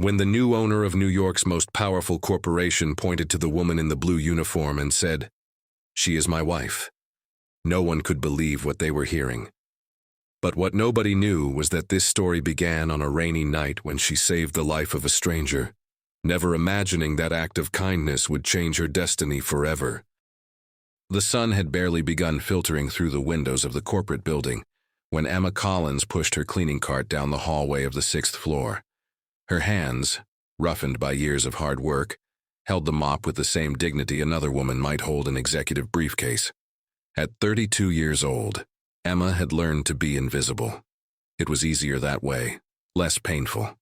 When the new owner of New York's most powerful corporation pointed to the woman in the blue uniform and said, "She is my wife," no one could believe what they were hearing. But what nobody knew was that this story began on a rainy night when she saved the life of a stranger, never imagining that act of kindness would change her destiny forever. The sun had barely begun filtering through the windows of the corporate building when Emma Collins pushed her cleaning cart down the hallway of the 6th floor. Her hands, roughened by years of hard work, held the mop with the same dignity another woman might hold an executive briefcase. At 32 years old, Emma had learned to be invisible. It was easier that way, less painful.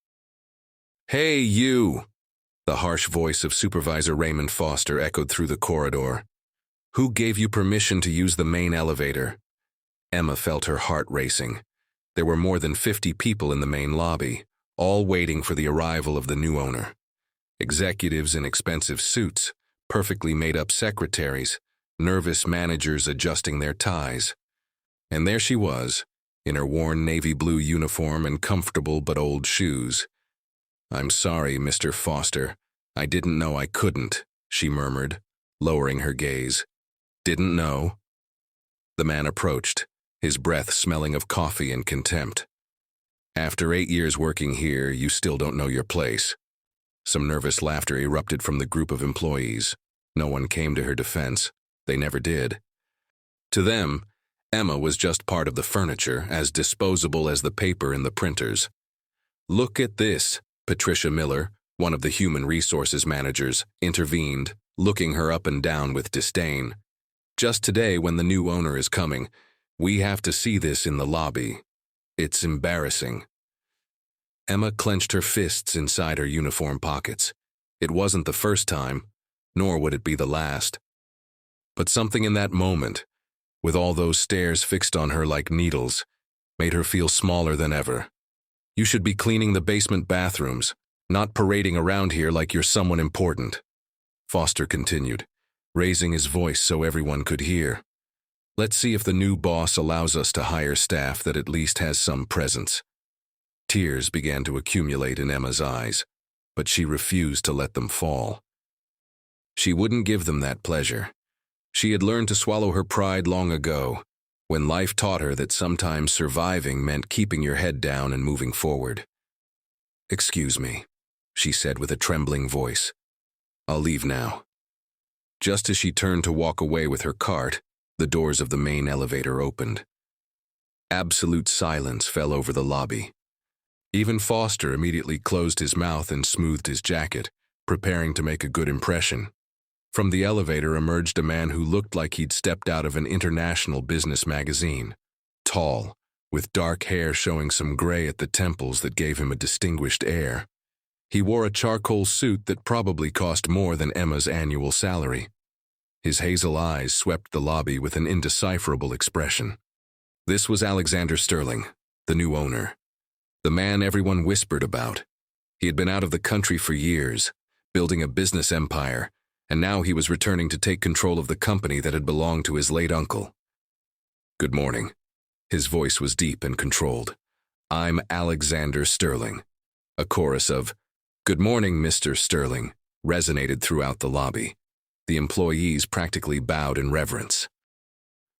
"Hey, you!" The harsh voice of Supervisor Raymond Foster echoed through the corridor. "Who gave you permission to use the main elevator?" Emma felt her heart racing. There were more than 50 people in the main lobby, all waiting for the arrival of the new owner. Executives in expensive suits, perfectly made-up secretaries, nervous managers adjusting their ties. And there she was, in her worn navy blue uniform and comfortable but old shoes. "I'm sorry, Mr. Foster. I didn't know I couldn't," she murmured, lowering her gaze. "Didn't know?" The man approached, his breath smelling of coffee and contempt. "After 8 years working here, you still don't know your place." Some nervous laughter erupted from the group of employees. No one came to her defense. They never did. To them, Emma was just part of the furniture, as disposable as the paper in the printers. "Look at this," Patricia Miller, one of the human resources managers, intervened, looking her up and down with disdain. "Just today, when the new owner is coming, we have to see this in the lobby. It's embarrassing." Emma clenched her fists inside her uniform pockets. It wasn't the first time, nor would it be the last. But something in that moment, with all those stares fixed on her like needles, made her feel smaller than ever. "You should be cleaning the basement bathrooms, not parading around here like you're someone important," Foster continued, raising his voice so everyone could hear. "Let's see if the new boss allows us to hire staff that at least has some presence." Tears began to accumulate in Emma's eyes, but she refused to let them fall. She wouldn't give them that pleasure. She had learned to swallow her pride long ago, when life taught her that sometimes surviving meant keeping your head down and moving forward. "Excuse me," she said with a trembling voice. "I'll leave now." Just as she turned to walk away with her cart, the doors of the main elevator opened. Absolute silence fell over the lobby. Even Foster immediately closed his mouth and smoothed his jacket, preparing to make a good impression. From the elevator emerged a man who looked like he'd stepped out of an international business magazine. Tall, with dark hair showing some gray at the temples that gave him a distinguished air. He wore a charcoal suit that probably cost more than Emma's annual salary. His hazel eyes swept the lobby with an indecipherable expression. This was Alexander Sterling, the new owner. The man everyone whispered about. He had been out of the country for years, building a business empire, and now he was returning to take control of the company that had belonged to his late uncle. "Good morning." His voice was deep and controlled. "I'm Alexander Sterling." A chorus of, "Good morning, Mr. Sterling," resonated throughout the lobby. The employees practically bowed in reverence.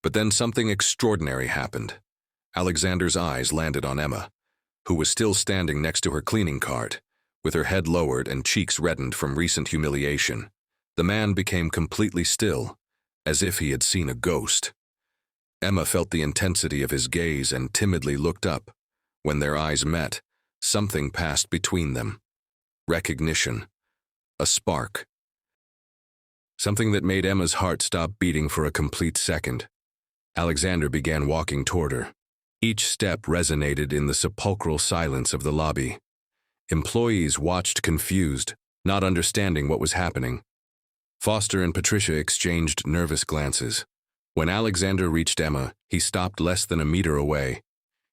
But then something extraordinary happened. Alexander's eyes landed on Emma, who was still standing next to her cleaning cart, with her head lowered and cheeks reddened from recent humiliation. The man became completely still, as if he had seen a ghost. Emma felt the intensity of his gaze and timidly looked up. When their eyes met, something passed between them. Recognition. A spark. Something that made Emma's heart stop beating for a complete second. Alexander began walking toward her. Each step resonated in the sepulchral silence of the lobby. Employees watched confused, not understanding what was happening. Foster and Patricia exchanged nervous glances. When Alexander reached Emma, he stopped less than a meter away.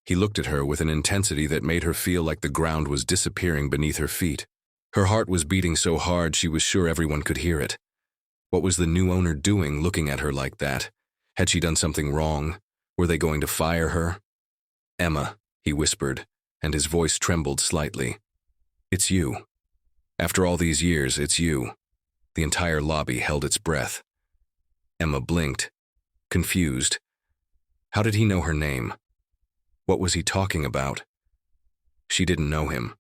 He looked at her with an intensity that made her feel like the ground was disappearing beneath her feet. Her heart was beating so hard she was sure everyone could hear it. What was the new owner doing looking at her like that? Had she done something wrong? Were they going to fire her? "Emma," he whispered, and his voice trembled slightly. "It's you." After all these years, it's you." The entire lobby held its breath. Emma blinked, confused. How did he know her name? What was he talking about? She didn't know him.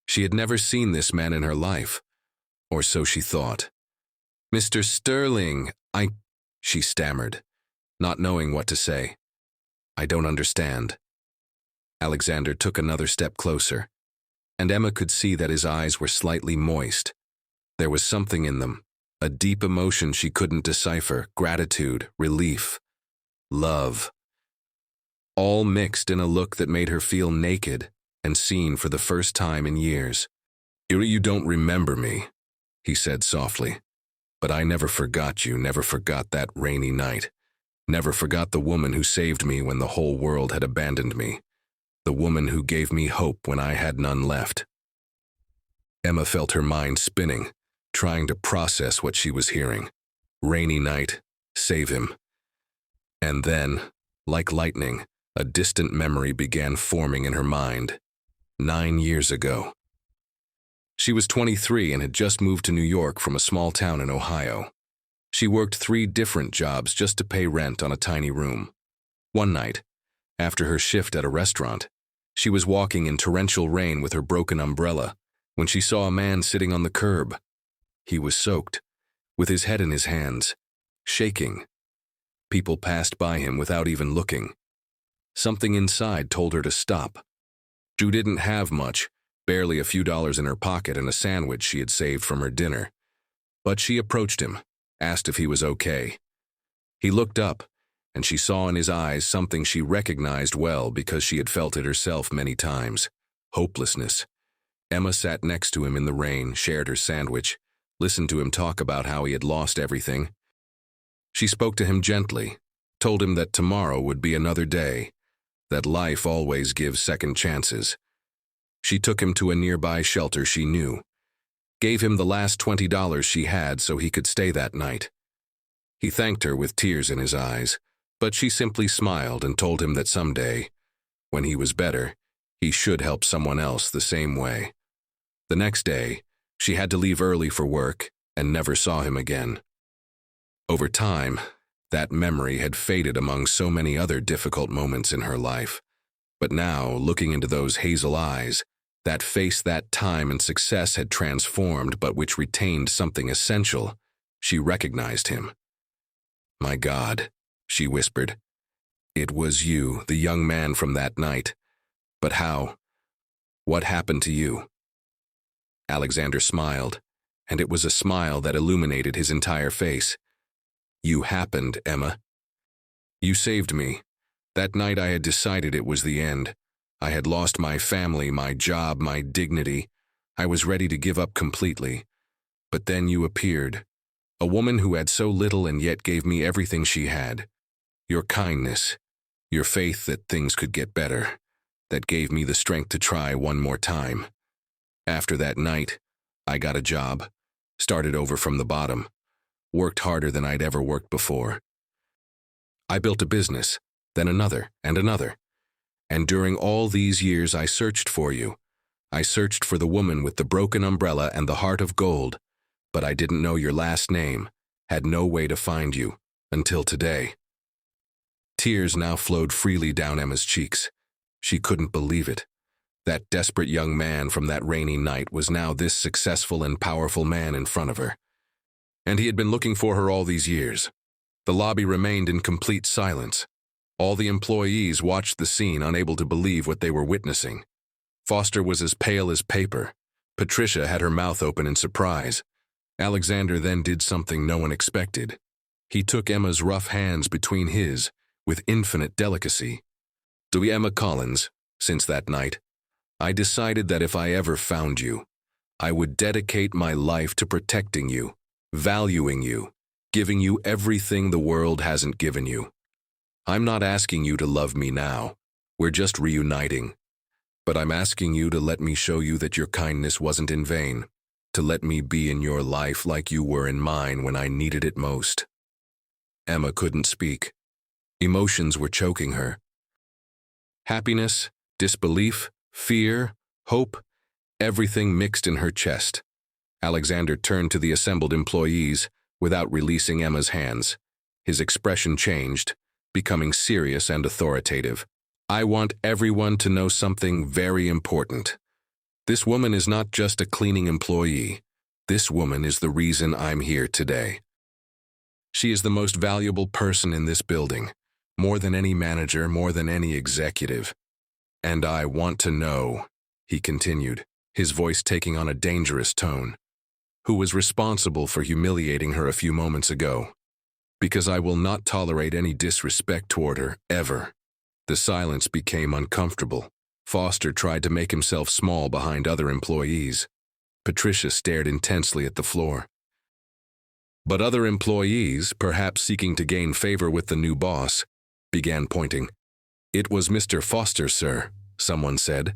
She had never seen this man in her life, or so she thought. "Mr. Sterling, she stammered, not knowing what to say. "I don't understand." Alexander took another step closer, and Emma could see that his eyes were slightly moist. There was something in them, a deep emotion she couldn't decipher, gratitude, relief, love, all mixed in a look that made her feel naked and seen for the first time in years. "You don't remember me," he said softly, "but I never forgot you, never forgot that rainy night, never forgot the woman who saved me when the whole world had abandoned me, the woman who gave me hope when I had none left." Emma felt her mind spinning, trying to process what she was hearing. Rainy night, save him. And then, like lightning, a distant memory began forming in her mind. 9 years ago. She was 23 and had just moved to New York from a small town in Ohio. She worked 3 different jobs just to pay rent on a tiny room. One night, after her shift at a restaurant, she was walking in torrential rain with her broken umbrella when she saw a man sitting on the curb. He was soaked, with his head in his hands, shaking. People passed by him without even looking. Something inside told her to stop. She didn't have much, barely a few dollars in her pocket and a sandwich she had saved from her dinner. But she approached him, asked if he was okay. He looked up, and she saw in his eyes something she recognized well because she had felt it herself many times: hopelessness. Emma sat next to him in the rain, shared her sandwich, listened to him talk about how he had lost everything. She spoke to him gently, told him that tomorrow would be another day, that life always gives second chances. She took him to a nearby shelter she knew, gave him the last $20 she had so he could stay that night. He thanked her with tears in his eyes, but she simply smiled and told him that someday, when he was better, he should help someone else the same way. The next day, she had to leave early for work and never saw him again. Over time, that memory had faded among so many other difficult moments in her life. But now, looking into those hazel eyes, that face that time and success had transformed but which retained something essential, she recognized him. "My God," she whispered. "It was you, the young man from that night. But how? What happened to you?" Alexander smiled, and it was a smile that illuminated his entire face. "You happened, Emma. You saved me. That night I had decided it was the end. I had lost my family, my job, my dignity. I was ready to give up completely. But then you appeared. A woman who had so little and yet gave me everything she had. Your kindness, your faith that things could get better, that gave me the strength to try one more time. After that night, I got a job, started over from the bottom, worked harder than I'd ever worked before. I built a business, then another and another. And during all these years I searched for you. I searched for the woman with the broken umbrella and the heart of gold, but I didn't know your last name, had no way to find you, until today." Tears now flowed freely down Emma's cheeks. She couldn't believe it. That desperate young man from that rainy night was now this successful and powerful man in front of her. And he had been looking for her all these years. The lobby remained in complete silence. All the employees watched the scene, unable to believe what they were witnessing. Foster was as pale as paper. Patricia had her mouth open in surprise. Alexander then did something no one expected. He took Emma's rough hands between his, with infinite delicacy. "To Emma Collins, since that night, I decided that if I ever found you, I would dedicate my life to protecting you, valuing you, giving you everything the world hasn't given you. I'm not asking you to love me now. We're just reuniting. But I'm asking you to let me show you that your kindness wasn't in vain, to let me be in your life like you were in mine when I needed it most." Emma couldn't speak. Emotions were choking her. Happiness, disbelief, fear, hope, everything mixed in her chest. Alexander turned to the assembled employees without releasing Emma's hands. His expression changed, becoming serious and authoritative. I want everyone to know something very important. This woman is not just a cleaning employee. This woman is the reason I'm here today. She is the most valuable person in this building, more than any manager, more than any executive. And I want to know, he continued, his voice taking on a dangerous tone, who was responsible for humiliating her a few moments ago. Because I will not tolerate any disrespect toward her, ever. The silence became uncomfortable. Foster tried to make himself small behind other employees. Patricia stared intensely at the floor. But other employees, perhaps seeking to gain favor with the new boss, began pointing. It was Mr. Foster, sir, someone said,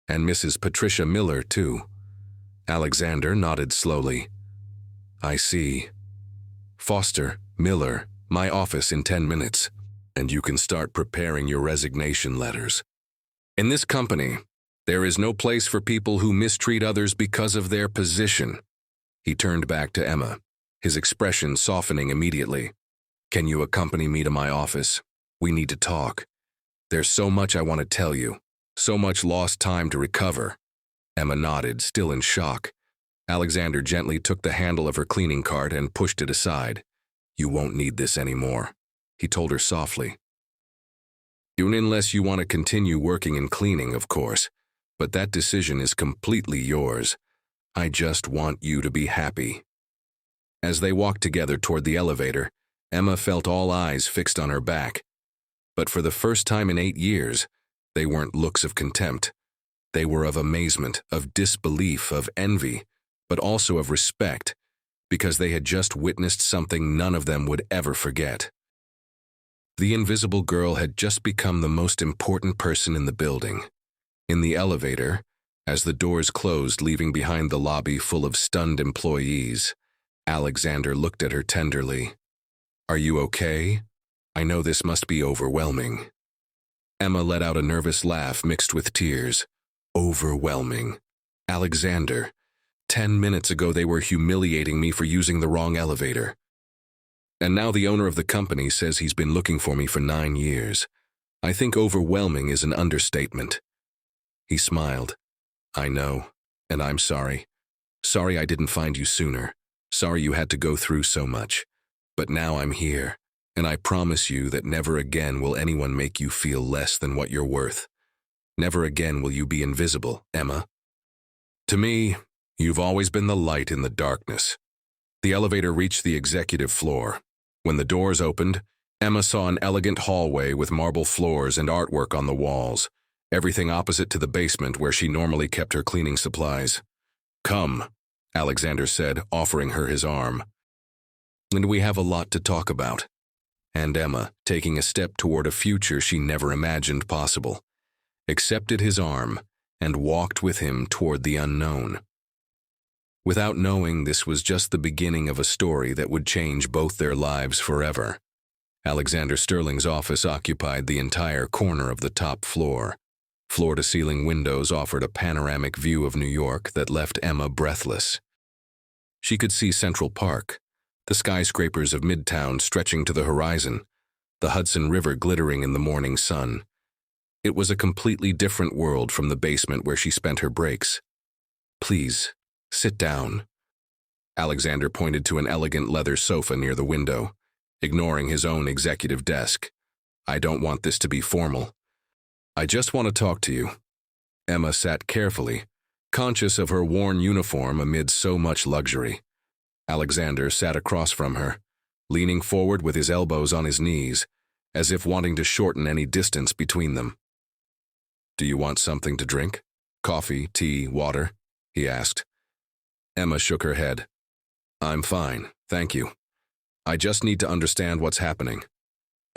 and Mrs. Patricia Miller, too. Alexander nodded slowly. I see. Foster, Miller, my office in 10 minutes, and you can start preparing your resignation letters. In this company, there is no place for people who mistreat others because of their position. He turned back to Emma, his expression softening immediately. Can you accompany me to my office? We need to talk. There's so much I want to tell you, so much lost time to recover. Emma nodded, still in shock. Alexander gently took the handle of her cleaning cart and pushed it aside. You won't need this anymore, he told her softly. Unless you want to continue working in cleaning, of course, but that decision is completely yours. I just want you to be happy. As they walked together toward the elevator, Emma felt all eyes fixed on her back. But for the first time in 8 years, they weren't looks of contempt. They were of amazement, of disbelief, of envy, but also of respect, because they had just witnessed something none of them would ever forget. The invisible girl had just become the most important person in the building. In the elevator, as the doors closed, leaving behind the lobby full of stunned employees, Alexander looked at her tenderly. Are you okay? I know this must be overwhelming. Emma let out a nervous laugh mixed with tears. Overwhelming. Alexander, 10 minutes ago they were humiliating me for using the wrong elevator. And now the owner of the company says he's been looking for me for 9 years. I think overwhelming is an understatement. He smiled. I know, and I'm sorry. Sorry I didn't find you sooner. Sorry you had to go through so much. But now I'm here, and I promise you that never again will anyone make you feel less than what you're worth. Never again will you be invisible, Emma. To me, you've always been the light in the darkness. The elevator reached the executive floor. When the doors opened, Emma saw an elegant hallway with marble floors and artwork on the walls, everything opposite to the basement where she normally kept her cleaning supplies. Come, Alexander said, offering her his arm. And we have a lot to talk about. And Emma, taking a step toward a future she never imagined possible, accepted his arm and walked with him toward the unknown. Without knowing, this was just the beginning of a story that would change both their lives forever. Alexander Sterling's office occupied the entire corner of the top floor. Floor-to-ceiling windows offered a panoramic view of New York that left Emma breathless. She could see Central Park, the skyscrapers of Midtown stretching to the horizon, the Hudson River glittering in the morning sun. It was a completely different world from the basement where she spent her breaks. Please, sit down. Alexander pointed to an elegant leather sofa near the window, ignoring his own executive desk. I don't want this to be formal. I just want to talk to you. Emma sat carefully, conscious of her worn uniform amid so much luxury. Alexander sat across from her, leaning forward with his elbows on his knees, as if wanting to shorten any distance between them. Do you want something to drink? Coffee, tea, water? He asked. Emma shook her head. I'm fine, thank you. I just need to understand what's happening.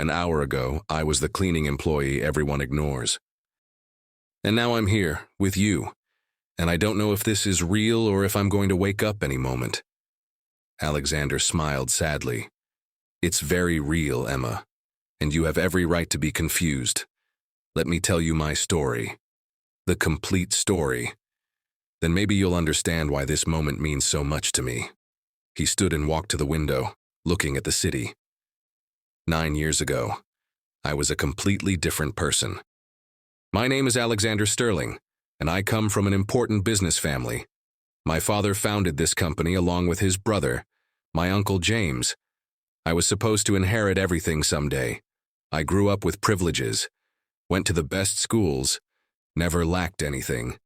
An hour ago, I was the cleaning employee everyone ignores. And now I'm here, with you, and I don't know if this is real or if I'm going to wake up any moment. Alexander smiled sadly. It's very real, Emma, and you have every right to be confused. Let me tell you my story. The complete story. Then maybe you'll understand why this moment means so much to me. He stood and walked to the window, looking at the city. 9 years ago, I was a completely different person. My name is Alexander Sterling, and I come from an important business family. My father founded this company along with his brother, my Uncle James. I was supposed to inherit everything someday. I grew up with privileges, went to the best schools, never lacked anything.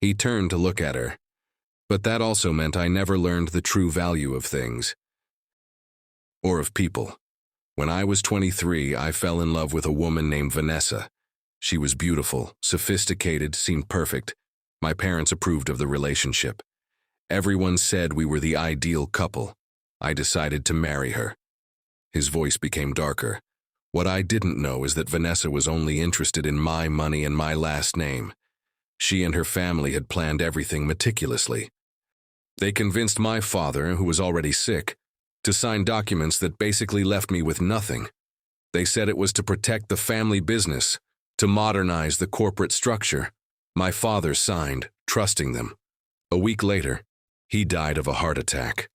He turned to look at her, but that also meant I never learned the true value of things, or of people. When I was 23, I fell in love with a woman named Vanessa. She was beautiful, sophisticated, seemed perfect. My parents approved of the relationship. Everyone said we were the ideal couple. I decided to marry her. His voice became darker. What I didn't know is that Vanessa was only interested in my money and my last name. She and her family had planned everything meticulously. They convinced my father, who was already sick, to sign documents that basically left me with nothing. They said it was to protect the family business, to modernize the corporate structure. My father signed, trusting them. A week later, he died of a heart attack.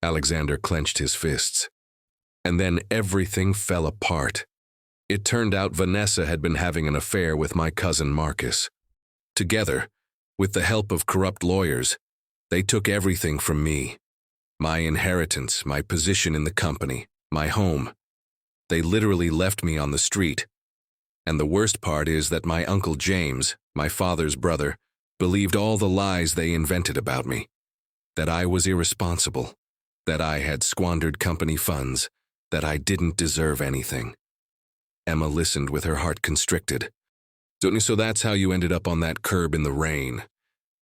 Alexander clenched his fists. And then everything fell apart. It turned out Vanessa had been having an affair with my cousin Marcus. Together, with the help of corrupt lawyers, they took everything from me. My inheritance, my position in the company, my home. They literally left me on the street. And the worst part is that my Uncle James, my father's brother, believed all the lies they invented about me. That I was irresponsible, that I had squandered company funds, that I didn't deserve anything. Emma listened with her heart constricted. So that's how you ended up on that curb in the rain.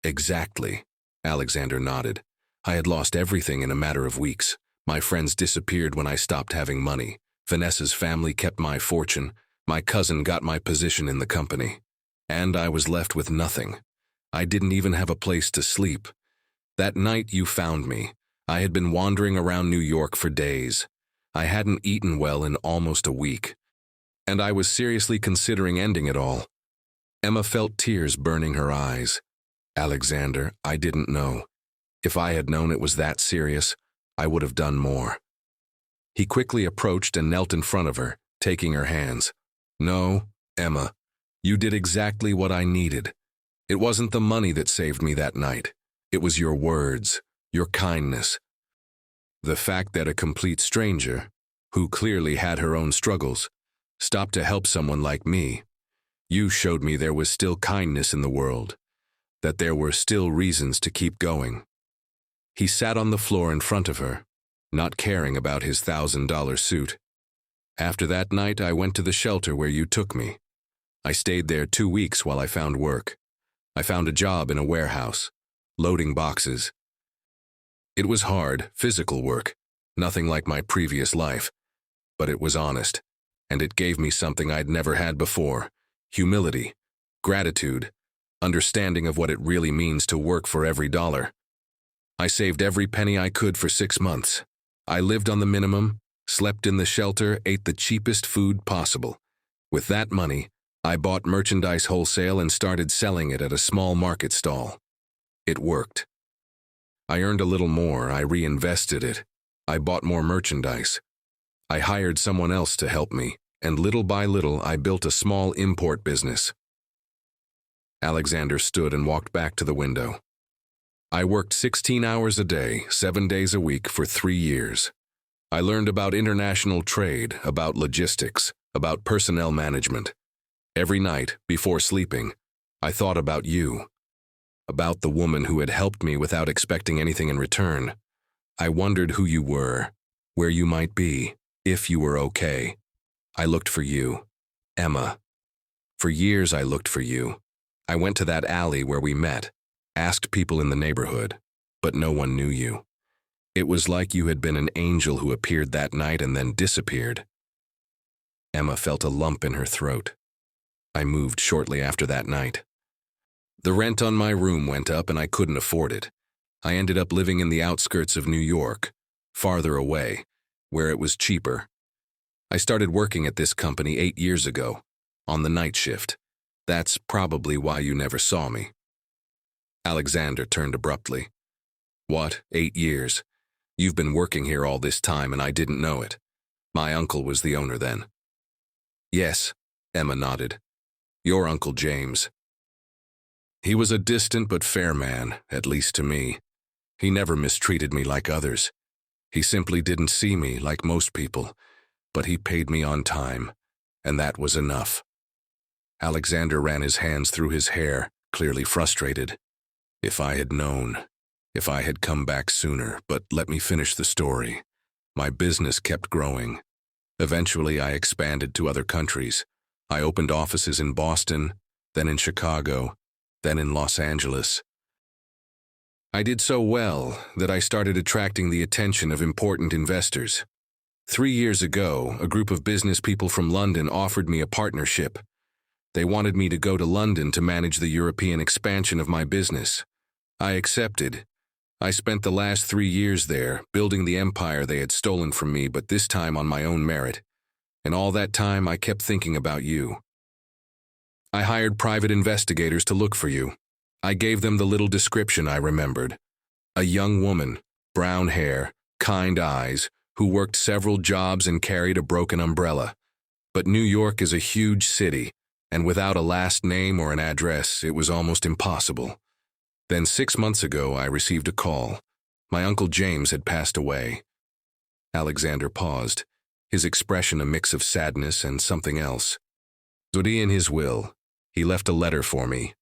Exactly, Alexander nodded. I had lost everything in a matter of weeks. My friends disappeared when I stopped having money. Vanessa's family kept my fortune. My cousin got my position in the company. And I was left with nothing. I didn't even have a place to sleep. That night you found me. I had been wandering around New York for days. I hadn't eaten well in almost a week. And I was seriously considering ending it all. Emma felt tears burning her eyes. Alexander, I didn't know. If I had known it was that serious, I would have done more. He quickly approached and knelt in front of her, taking her hands. No, Emma, you did exactly what I needed. It wasn't the money that saved me that night. It was your words, your kindness. The fact that a complete stranger, who clearly had her own struggles, stopped to help someone like me. You showed me there was still kindness in the world, that there were still reasons to keep going. He sat on the floor in front of her, not caring about his $1,000 suit. After that night, I went to the shelter where you took me. I stayed there 2 weeks while I found work. I found a job in a warehouse, loading boxes. It was hard, physical work, nothing like my previous life, but it was honest, and it gave me something I'd never had before: humility, gratitude, understanding of what it really means to work for every dollar. I saved every penny I could for 6 months. I lived on the minimum, slept in the shelter, ate the cheapest food possible. With that money, I bought merchandise wholesale and started selling it at a small market stall. It worked. I earned a little more, I reinvested it. I bought more merchandise. I hired someone else to help me, and little by little I built a small import business. Alexander stood and walked back to the window. I worked 16 hours a day, 7 days a week for 3 years. I learned about international trade, about logistics, about personnel management. Every night, before sleeping, I thought about you, about the woman who had helped me without expecting anything in return. I wondered who you were, where you might be, if you were okay. I looked for you, Emma. For years I looked for you. I went to that alley where we met, asked people in the neighborhood, but no one knew you. It was like you had been an angel who appeared that night and then disappeared. Emma felt a lump in her throat. I moved shortly after that night. The rent on my room went up and I couldn't afford it. I ended up living in the outskirts of New York, farther away, where it was cheaper. I started working at this company 8 years ago, on the night shift. That's probably why you never saw me. Alexander turned abruptly. What, 8 years? You've been working here all this time and I didn't know it. My uncle was the owner then. Yes, Emma nodded. Your Uncle James. He was a distant but fair man, at least to me. He never mistreated me like others. He simply didn't see me like most people, but he paid me on time, and that was enough. Alexander ran his hands through his hair, clearly frustrated. If I had known, if I had come back sooner, but let me finish the story. My business kept growing. Eventually, I expanded to other countries. I opened offices in Boston, then in Chicago, then in Los Angeles. I did so well that I started attracting the attention of important investors. 3 years ago, a group of business people from London offered me a partnership. They wanted me to go to London to manage the European expansion of my business. I accepted. I spent the last 3 years there, building the empire they had stolen from me, but this time on my own merit. And all that time, I kept thinking about you. I hired private investigators to look for you. I gave them the little description I remembered. A young woman, brown hair, kind eyes, who worked several jobs and carried a broken umbrella. But New York is a huge city, and without a last name or an address, it was almost impossible. Then 6 months ago, I received a call. My Uncle James had passed away. Alexander paused, his expression a mix of sadness and something else. In his will, he left a letter for me.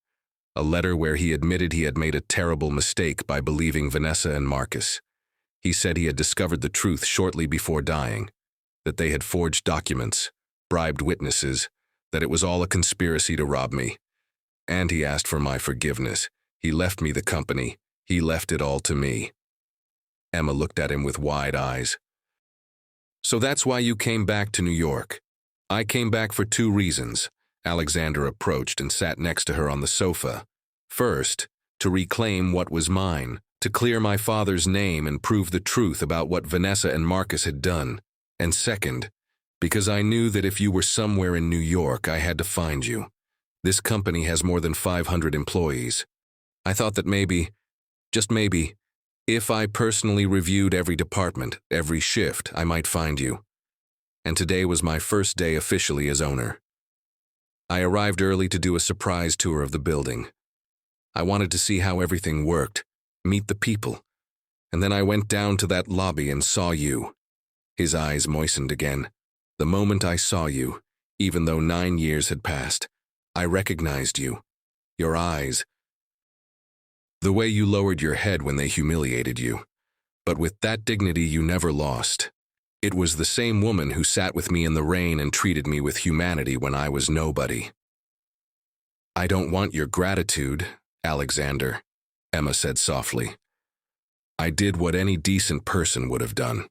A letter where he admitted he had made a terrible mistake by believing Vanessa and Marcus. He said he had discovered the truth shortly before dying, that they had forged documents, bribed witnesses, that it was all a conspiracy to rob me. And he asked for my forgiveness. He left me the company. He left it all to me. Emma looked at him with wide eyes. So that's why you came back to New York. I came back for 2 reasons. Alexander approached and sat next to her on the sofa. First, to reclaim what was mine, to clear my father's name and prove the truth about what Vanessa and Marcus had done. And second, because I knew that if you were somewhere in New York, I had to find you. This company has more than 500 employees. I thought that maybe, just maybe, if I personally reviewed every department, every shift, I might find you. And today was my first day officially as owner. I arrived early to do a surprise tour of the building. I wanted to see how everything worked, meet the people. And then I went down to that lobby and saw you. His eyes moistened again. The moment I saw you, even though 9 years had passed, I recognized you. Your eyes. The way you lowered your head when they humiliated you. But with that dignity you never lost. It was the same woman who sat with me in the rain and treated me with humanity when I was nobody. I don't want your gratitude, Alexander, Emma said softly. I did what any decent person would have done.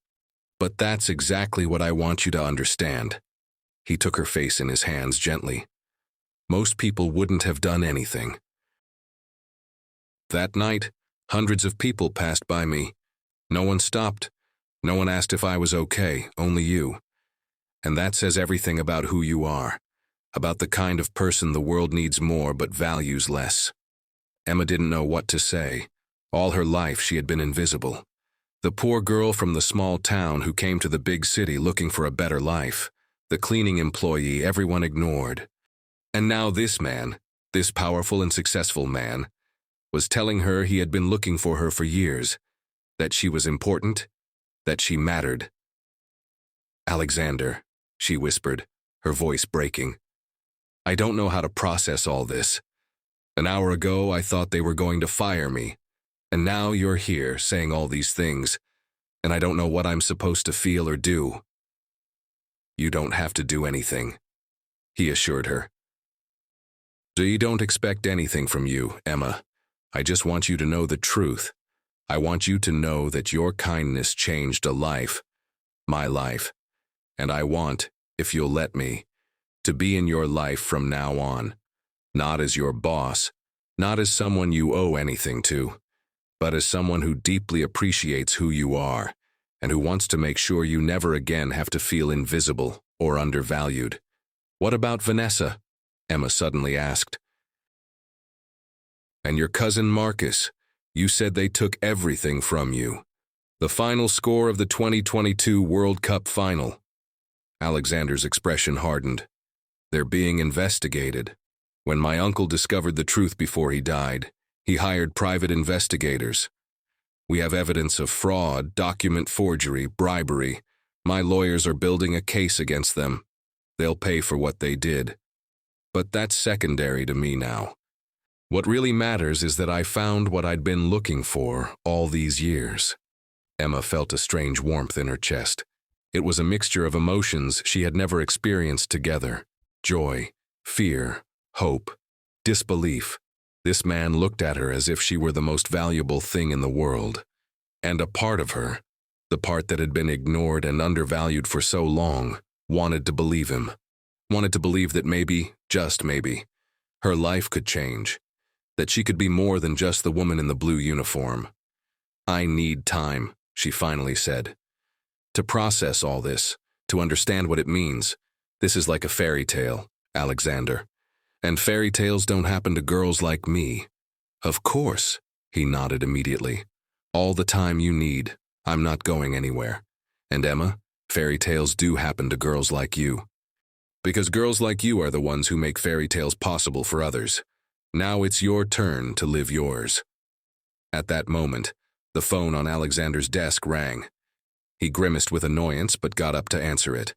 But that's exactly what I want you to understand. He took her face in his hands gently. Most people wouldn't have done anything. That night, hundreds of people passed by me. No one stopped. No one asked if I was okay, only you. And that says everything about who you are, about the kind of person the world needs more but values less. Emma didn't know what to say. All her life she had been invisible. The poor girl from the small town who came to the big city looking for a better life. The cleaning employee everyone ignored. And now this man, this powerful and successful man, was telling her he had been looking for her for years, that she was important, that she mattered. Alexander, she whispered, her voice breaking. I don't know how to process all this. An hour ago, I thought they were going to fire me, and now you're here saying all these things, and I don't know what I'm supposed to feel or do. You don't have to do anything, he assured her. I don't expect anything from you, Emma. I just want you to know the truth. I want you to know that your kindness changed a life, my life, and I want, if you'll let me, to be in your life from now on, not as your boss, not as someone you owe anything to, but as someone who deeply appreciates who you are and who wants to make sure you never again have to feel invisible or undervalued. What about Vanessa? Emma suddenly asked. And your cousin Marcus, you said they took everything from you. The final score of the 2022 World Cup final. Alexander's expression hardened. They're being investigated. When my uncle discovered the truth before he died, he hired private investigators. We have evidence of fraud, document forgery, bribery. My lawyers are building a case against them. They'll pay for what they did. But that's secondary to me now. What really matters is that I found what I'd been looking for all these years. Emma felt a strange warmth in her chest. It was a mixture of emotions she had never experienced together. Joy, fear, hope, disbelief. This man looked at her as if she were the most valuable thing in the world. And a part of her, the part that had been ignored and undervalued for so long, wanted to believe him. Wanted to believe that maybe, just maybe, her life could change. That she could be more than just the woman in the blue uniform. I need time, she finally said. To process all this, to understand what it means. This is like a fairy tale, Alexander. And fairy tales don't happen to girls like me. Of course, he nodded immediately. All the time you need. I'm not going anywhere. And Emma, fairy tales do happen to girls like you. Because girls like you are the ones who make fairy tales possible for others. Now it's your turn to live yours. At that moment, the phone on Alexander's desk rang. He grimaced with annoyance but got up to answer it.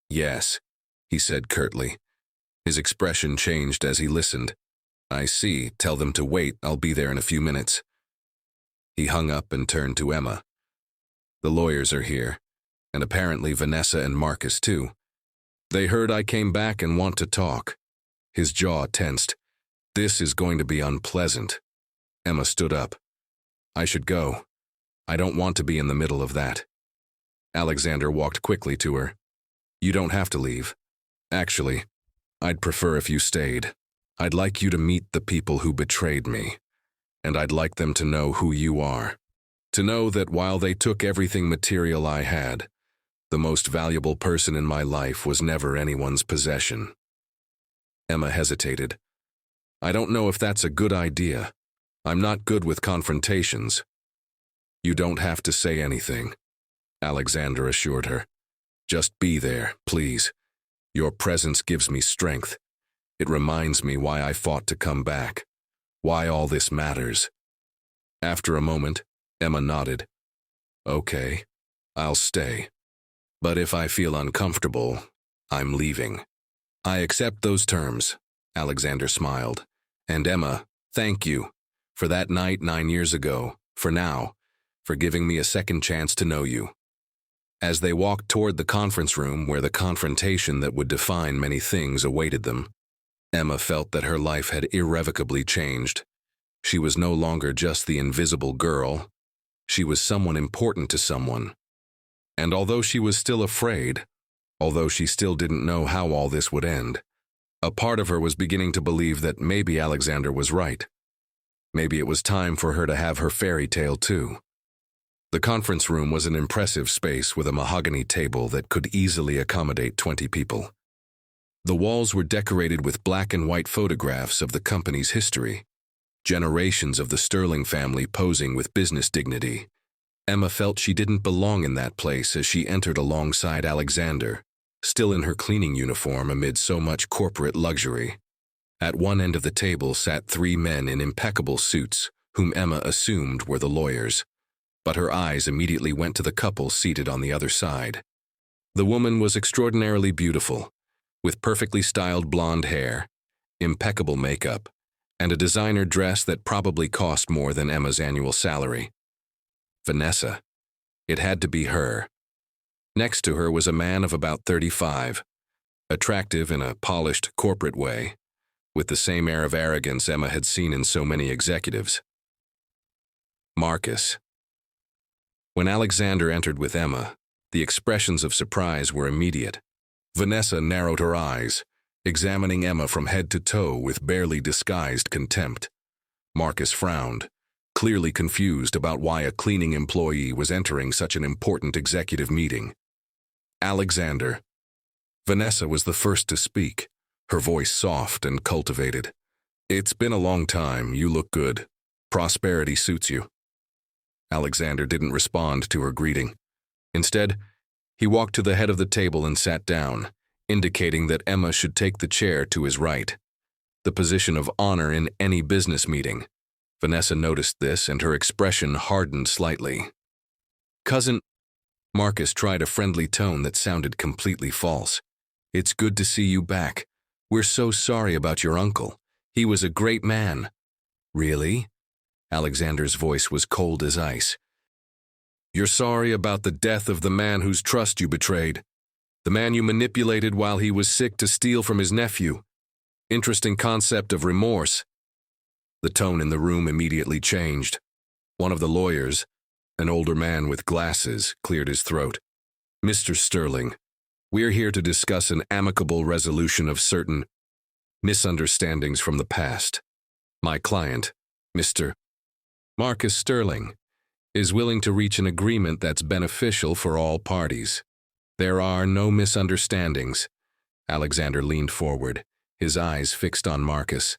Yes, he said curtly. His expression changed as he listened. I see, tell them to wait, I'll be there in a few minutes. He hung up and turned to Emma. The lawyers are here, and apparently Vanessa and Marcus too. They heard I came back and want to talk. His jaw tensed. This is going to be unpleasant. Emma stood up. I should go. I don't want to be in the middle of that. Alexander walked quickly to her. You don't have to leave. Actually, I'd prefer if you stayed. I'd like you to meet the people who betrayed me. And I'd like them to know who you are. To know that while they took everything material I had, the most valuable person in my life was never anyone's possession. Emma hesitated. I don't know if that's a good idea. I'm not good with confrontations. You don't have to say anything, Alexander assured her. Just be there, please. Your presence gives me strength. It reminds me why I fought to come back, why all this matters. After a moment, Emma nodded. Okay, I'll stay. But if I feel uncomfortable, I'm leaving. I accept those terms, Alexander smiled. And Emma, thank you for that night 9 years ago, for now, for giving me a second chance to know you. As they walked toward the conference room where the confrontation that would define many things awaited them, Emma felt that her life had irrevocably changed. She was no longer just the invisible girl. She was someone important to someone. And although she was still afraid, although she still didn't know how all this would end, a part of her was beginning to believe that maybe Alexander was right. Maybe it was time for her to have her fairy tale too. The conference room was an impressive space with a mahogany table that could easily accommodate 20 people. The walls were decorated with black and white photographs of the company's history, generations of the Sterling family posing with business dignity. Emma felt she didn't belong in that place as she entered alongside Alexander, still in her cleaning uniform amid so much corporate luxury. At one end of the table sat 3 men in impeccable suits, whom Emma assumed were the lawyers. But her eyes immediately went to the couple seated on the other side. The woman was extraordinarily beautiful, with perfectly styled blonde hair, impeccable makeup, and a designer dress that probably cost more than Emma's annual salary. Vanessa. It had to be her. Next to her was a man of about 35, attractive in a polished corporate way, with the same air of arrogance Emma had seen in so many executives. Marcus. When Alexander entered with Emma, the expressions of surprise were immediate. Vanessa narrowed her eyes, examining Emma from head to toe with barely disguised contempt. Marcus frowned, clearly confused about why a cleaning employee was entering such an important executive meeting. Alexander. Vanessa was the first to speak, her voice soft and cultivated. It's been a long time. You look good. Prosperity suits you. Alexander didn't respond to her greeting. Instead, he walked to the head of the table and sat down, indicating that Emma should take the chair to his right, the position of honor in any business meeting. Vanessa noticed this, and her expression hardened slightly. "Cousin," Marcus tried a friendly tone that sounded completely false. "It's good to see you back. We're so sorry about your uncle. He was a great man." "Really?" Alexander's voice was cold as ice. "You're sorry about the death of the man whose trust you betrayed. The man you manipulated while he was sick to steal from his nephew. Interesting concept of remorse." The tone in the room immediately changed. One of the lawyers, an older man with glasses, cleared his throat. "Mr. Sterling, we're here to discuss an amicable resolution of certain misunderstandings from the past. My client, Mr. Marcus Sterling, is willing to reach an agreement that's beneficial for all parties. There are no misunderstandings." Alexander leaned forward, his eyes fixed on Marcus.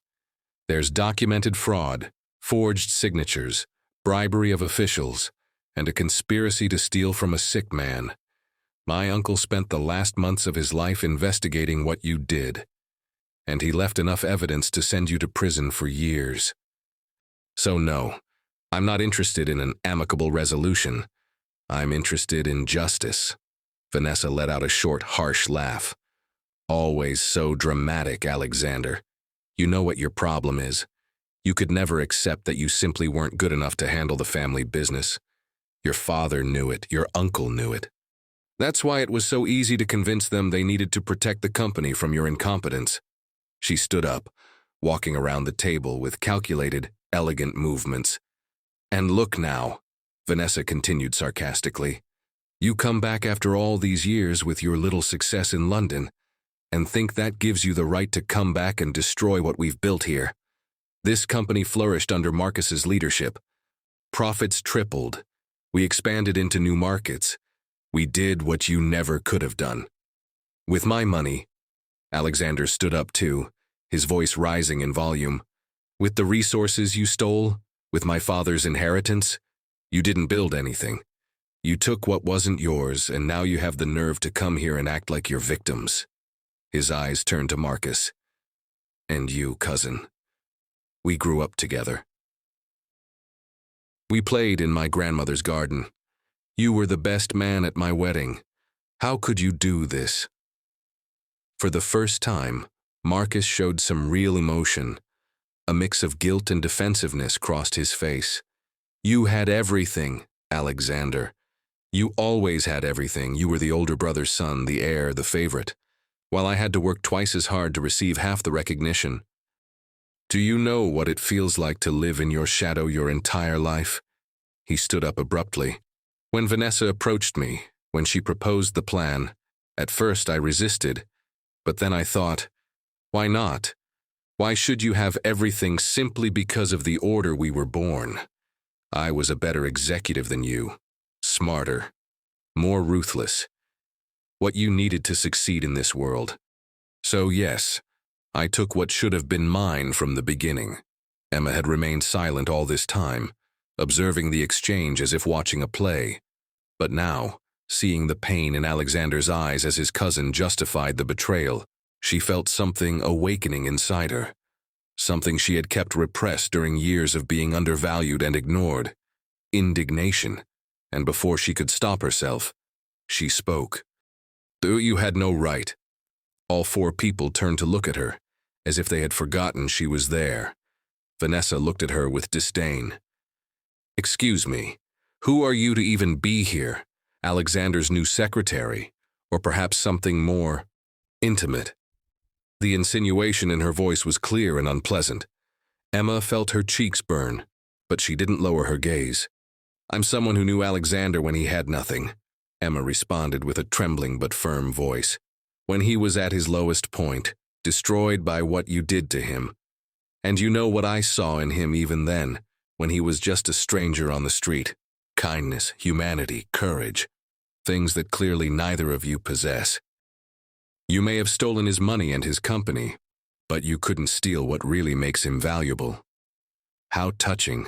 "There's documented fraud, forged signatures, bribery of officials, and a conspiracy to steal from a sick man. My uncle spent the last months of his life investigating what you did, and he left enough evidence to send you to prison for years. So no, I'm not interested in an amicable resolution. I'm interested in justice." Vanessa let out a short, harsh laugh. "Always so dramatic, Alexander. You know what your problem is. You could never accept that you simply weren't good enough to handle the family business. Your father knew it, your uncle knew it. That's why it was so easy to convince them they needed to protect the company from your incompetence." She stood up, walking around the table with calculated, elegant movements. "And look now," Vanessa continued sarcastically. "You come back after all these years with your little success in London, and think that gives you the right to come back and destroy what we've built here. This company flourished under Marcus's leadership. Profits tripled. We expanded into new markets. We did what you never could have done. With my money," Alexander stood up too, his voice rising in volume. "With the resources you stole, with my father's inheritance, you didn't build anything. You took what wasn't yours, and now you have the nerve to come here and act like you're victims." His eyes turned to Marcus. "And you, cousin. We grew up together. We played in my grandmother's garden. You were the best man at my wedding. How could you do this?" For the first time, Marcus showed some real emotion. A mix of guilt and defensiveness crossed his face. "You had everything, Alexander. You always had everything. You were the older brother's son, the heir, the favorite, while I had to work twice as hard to receive half the recognition. Do you know what it feels like to live in your shadow your entire life?" He stood up abruptly. "When Vanessa approached me, when she proposed the plan, at first I resisted, but then I thought, why not? Why should you have everything simply because of the order we were born? I was a better executive than you, smarter, more ruthless. What you needed to succeed in this world. So yes, I took what should have been mine from the beginning." Emma had remained silent all this time, observing the exchange as if watching a play. But now, seeing the pain in Alexander's eyes as his cousin justified the betrayal, she felt something awakening inside her. Something she had kept repressed during years of being undervalued and ignored. Indignation. And before she could stop herself, she spoke. "You had no right." All four people turned to look at her, as if they had forgotten she was there. Vanessa looked at her with disdain. "Excuse me, who are you to even be here? Alexander's new secretary, or perhaps something more intimate?" The insinuation in her voice was clear and unpleasant. Emma felt her cheeks burn, but she didn't lower her gaze. "I'm someone who knew Alexander when he had nothing," Emma responded with a trembling but firm voice. "When he was at his lowest point, destroyed by what you did to him. And you know what I saw in him even then, when he was just a stranger on the street. Kindness, humanity, courage. Things that clearly neither of you possess. You may have stolen his money and his company, But you couldn't steal what really makes him valuable. How touching,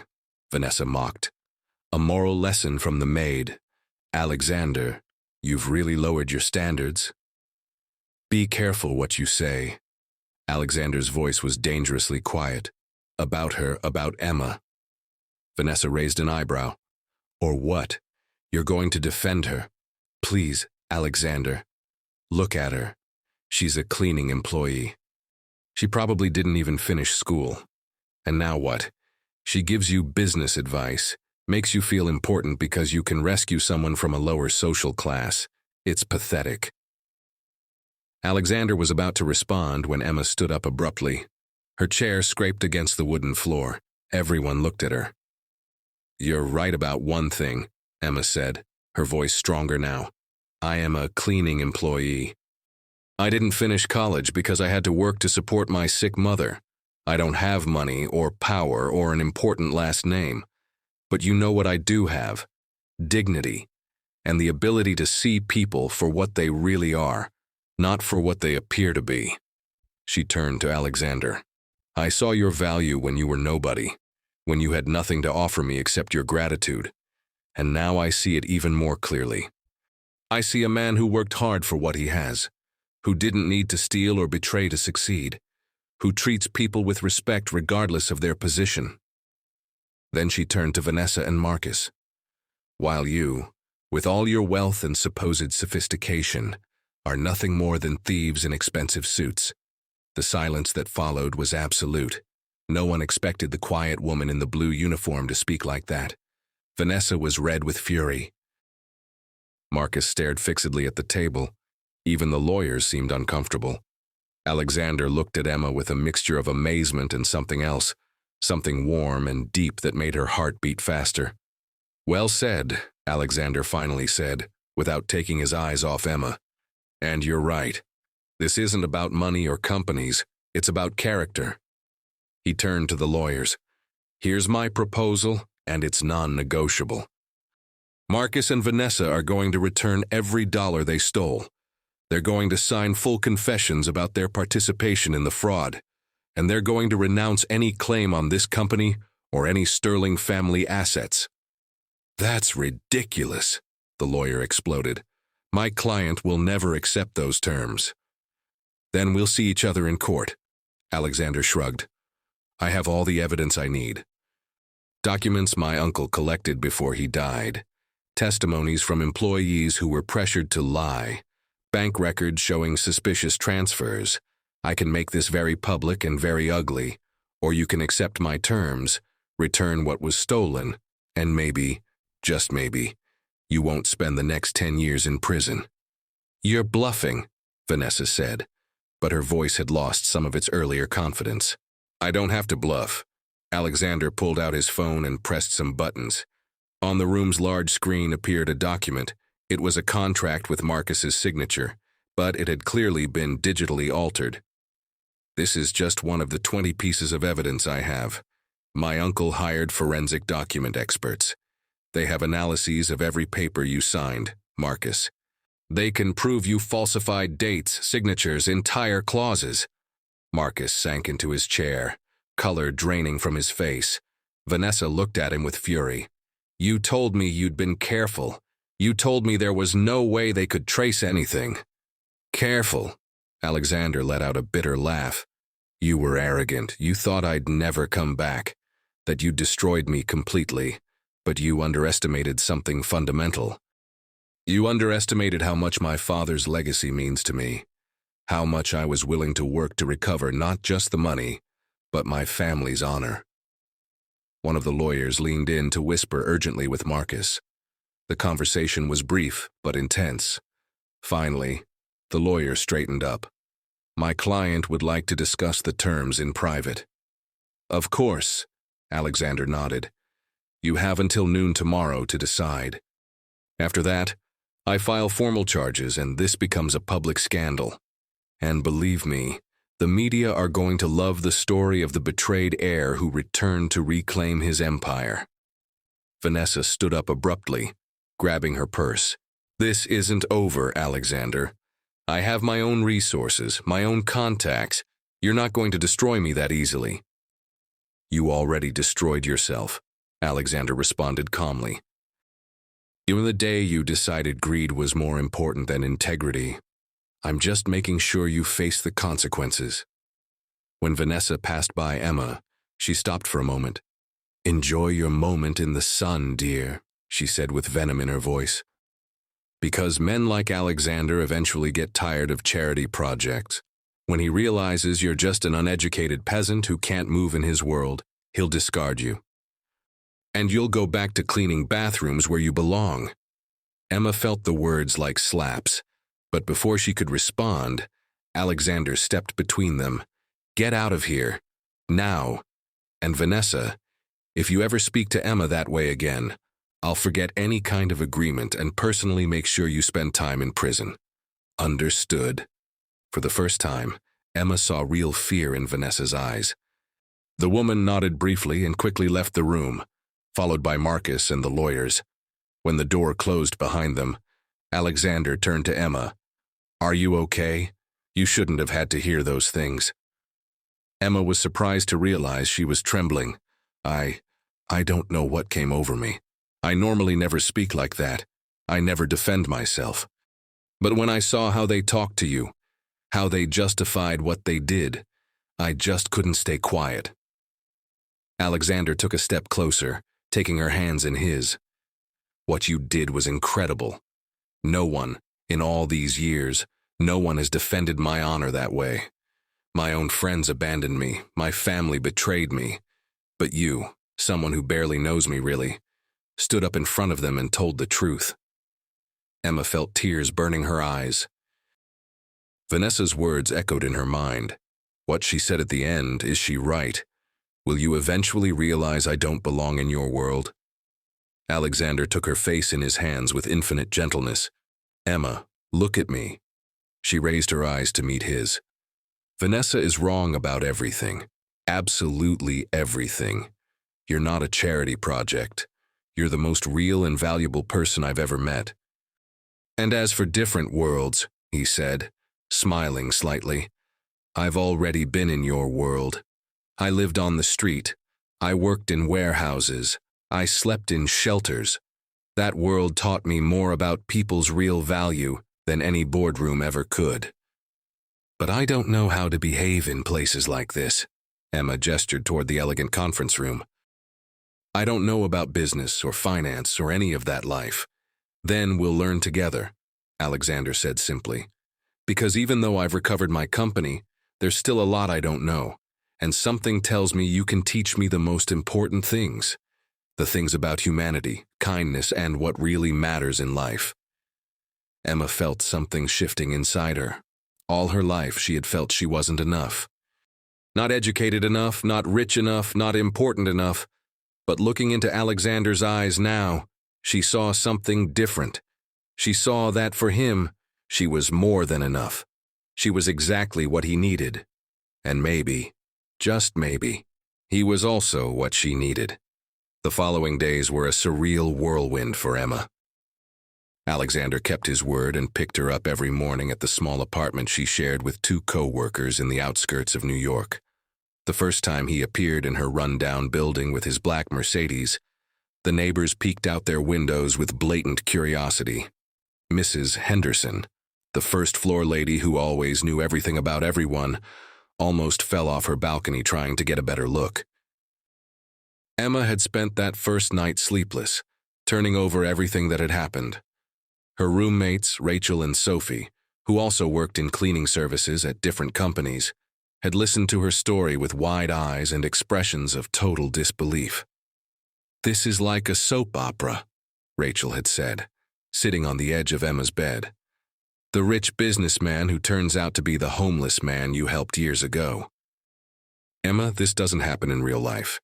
Vanessa mocked. A moral lesson from the maid. Alexander, you've really lowered your standards. Be careful what you say. Alexander's voice was dangerously quiet. About her, about Emma. Vanessa raised an eyebrow. Or what? You're going to defend her. Please, Alexander. Look at her. She's a cleaning employee. She probably didn't even finish school. And now what? She gives you business advice, makes you feel important because you can rescue someone from a lower social class. It's pathetic. Alexander was about to respond when Emma stood up abruptly. Her chair scraped against the wooden floor. Everyone looked at her. You're right about one thing, Emma said, her voice stronger now. I am a cleaning employee. I didn't finish college because I had to work to support my sick mother. I don't have money or power or an important last name. But you know what I do have? Dignity, and the ability to see people for what they really are, not for what they appear to be. She turned to Alexander. I saw your value when you were nobody, when you had nothing to offer me except your gratitude, and now I see it even more clearly. I see a man who worked hard for what he has, who didn't need to steal or betray to succeed, who treats people with respect regardless of their position. Then she turned to Vanessa and Marcus. While you, with all your wealth and supposed sophistication, are nothing more than thieves in expensive suits. The silence that followed was absolute. No one expected the quiet woman in the blue uniform to speak like that. Vanessa was red with fury. Marcus stared fixedly at the table. Even the lawyers seemed uncomfortable. Alexander looked at Emma with a mixture of amazement and something else, something warm and deep that made her heart beat faster. Well said, Alexander finally said, without taking his eyes off Emma. And you're right. This isn't about money or companies, it's about character. He turned to the lawyers. Here's my proposal, and it's non-negotiable. Marcus and Vanessa are going to return every dollar they stole. They're going to sign full confessions about their participation in the fraud, and they're going to renounce any claim on this company or any Sterling family assets. That's ridiculous, the lawyer exploded. My client will never accept those terms. Then we'll see each other in court, Alexander shrugged. I have all the evidence I need. Documents my uncle collected before he died, testimonies from employees who were pressured to lie, bank records showing suspicious transfers. I can make this very public and very ugly, or you can accept my terms, return what was stolen, and maybe, just maybe, you won't spend the next 10 years in prison. You're bluffing, Vanessa said, but her voice had lost some of its earlier confidence. I don't have to bluff. Alexander pulled out his phone and pressed some buttons. On the room's large screen appeared a document. It was a contract with Marcus's signature, but it had clearly been digitally altered. This is just one of the 20 pieces of evidence I have. My uncle hired forensic document experts. They have analyses of every paper you signed, Marcus. They can prove you falsified dates, signatures, entire clauses. Marcus sank into his chair, color draining from his face. Vanessa looked at him with fury. You told me you'd been careful. You told me there was no way they could trace anything. Careful. Alexander let out a bitter laugh. You were arrogant. You thought I'd never come back, that you destroyed me completely, but you underestimated something fundamental. You underestimated how much my father's legacy means to me, how much I was willing to work to recover not just the money, but my family's honor. One of the lawyers leaned in to whisper urgently with Marcus. The conversation was brief but intense. Finally, the lawyer straightened up. My client would like to discuss the terms in private. Of course, Alexander nodded. You have until noon tomorrow to decide. After that, I file formal charges and this becomes a public scandal. And believe me, the media are going to love the story of the betrayed heir who returned to reclaim his empire. Vanessa stood up abruptly, grabbing her purse. This isn't over, Alexander. I have my own resources, my own contacts. You're not going to destroy me that easily." "You already destroyed yourself," Alexander responded calmly. "On the day you decided greed was more important than integrity, I'm just making sure you face the consequences." When Vanessa passed by Emma, she stopped for a moment. "Enjoy your moment in the sun, dear," she said with venom in her voice. Because men like Alexander eventually get tired of charity projects. When he realizes you're just an uneducated peasant who can't move in his world, he'll discard you. And you'll go back to cleaning bathrooms where you belong. Emma felt the words like slaps, but before she could respond, Alexander stepped between them. "Get out of here. Now. And Vanessa, if you ever speak to Emma that way again, I'll forget any kind of agreement and personally make sure you spend time in prison." "Understood." For the first time, Emma saw real fear in Vanessa's eyes. The woman nodded briefly and quickly left the room, followed by Marcus and the lawyers. When the door closed behind them, Alexander turned to Emma. "Are you okay? You shouldn't have had to hear those things." Emma was surprised to realize she was trembling. I don't know what came over me. I normally never speak like that. I never defend myself. But when I saw how they talked to you, how they justified what they did, I just couldn't stay quiet." Alexander took a step closer, taking her hands in his. "What you did was incredible. No one, in all these years, no one has defended my honor that way. My own friends abandoned me, my family betrayed me. But you, someone who barely knows me really, stood up in front of them and told the truth." Emma felt tears burning her eyes. Vanessa's words echoed in her mind. What she said at the end, is she right? Will you eventually realize I don't belong in your world? Alexander took her face in his hands with infinite gentleness. "Emma, look at me." She raised her eyes to meet his. "Vanessa is wrong about everything. Absolutely everything. You're not a charity project. You're the most real and valuable person I've ever met." "And as for different worlds," he said, smiling slightly, "I've already been in your world. I lived on the street. I worked in warehouses. I slept in shelters. That world taught me more about people's real value than any boardroom ever could. But I don't know how to behave in places like this." Emma gestured toward the elegant conference room. "I don't know about business or finance or any of that life. Then we'll learn together," Alexander said simply. "Because even though I've recovered my company, there's still a lot I don't know, and something tells me you can teach me the most important things. The things about humanity, kindness, and what really matters in life." Emma felt something shifting inside her. All her life she had felt she wasn't enough. Not educated enough, not rich enough, not important enough. But looking into Alexander's eyes now, she saw something different. She saw that for him, she was more than enough. She was exactly what he needed. And maybe, just maybe, he was also what she needed. The following days were a surreal whirlwind for Emma. Alexander kept his word and picked her up every morning at the small apartment she shared with two co-workers in the outskirts of New York. The first time he appeared in her run-down building with his black Mercedes, the neighbors peeked out their windows with blatant curiosity. Mrs. Henderson, the first-floor lady who always knew everything about everyone, almost fell off her balcony trying to get a better look. Emma had spent that first night sleepless, turning over everything that had happened. Her roommates, Rachel and Sophie, who also worked in cleaning services at different companies, had listened to her story with wide eyes and expressions of total disbelief. "This is like a soap opera," Rachel had said, sitting on the edge of Emma's bed. "The rich businessman who turns out to be the homeless man you helped years ago." "Emma, this doesn't happen in real life."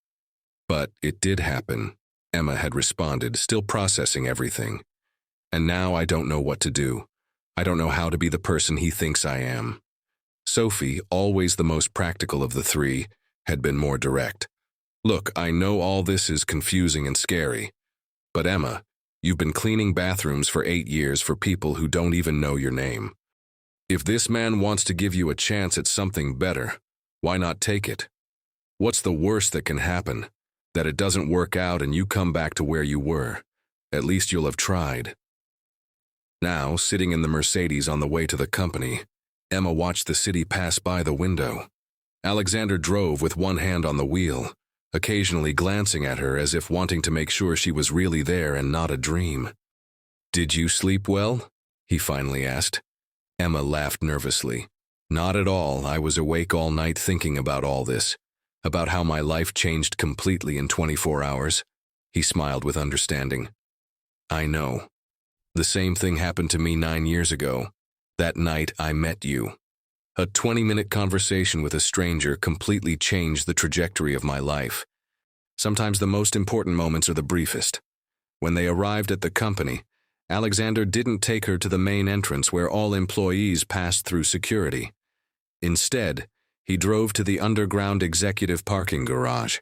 "But it did happen," Emma had responded, still processing everything. "And now I don't know what to do. I don't know how to be the person he thinks I am." Sophie, always the most practical of the three, had been more direct. "Look, I know all this is confusing and scary. But Emma, you've been cleaning bathrooms for 8 years for people who don't even know your name. If this man wants to give you a chance at something better, Why not take it? What's the worst that can happen? That it doesn't work out and you come back to where you were. At least you'll have tried. Now, sitting in the Mercedes on the way to the company, Emma watched the city pass by the window. Alexander drove with one hand on the wheel, occasionally glancing at her as if wanting to make sure she was really there and not a dream. "Did you sleep well?" he finally asked. Emma laughed nervously. "Not at all. I was awake all night thinking about all this, about how my life changed completely in 24 hours. He smiled with understanding. "I know. The same thing happened to me 9 years ago. That night I met you. A 20-minute conversation with a stranger completely changed the trajectory of my life. Sometimes the most important moments are the briefest." When they arrived at the company, Alexander didn't take her to the main entrance where all employees passed through security. Instead, he drove to the underground executive parking garage.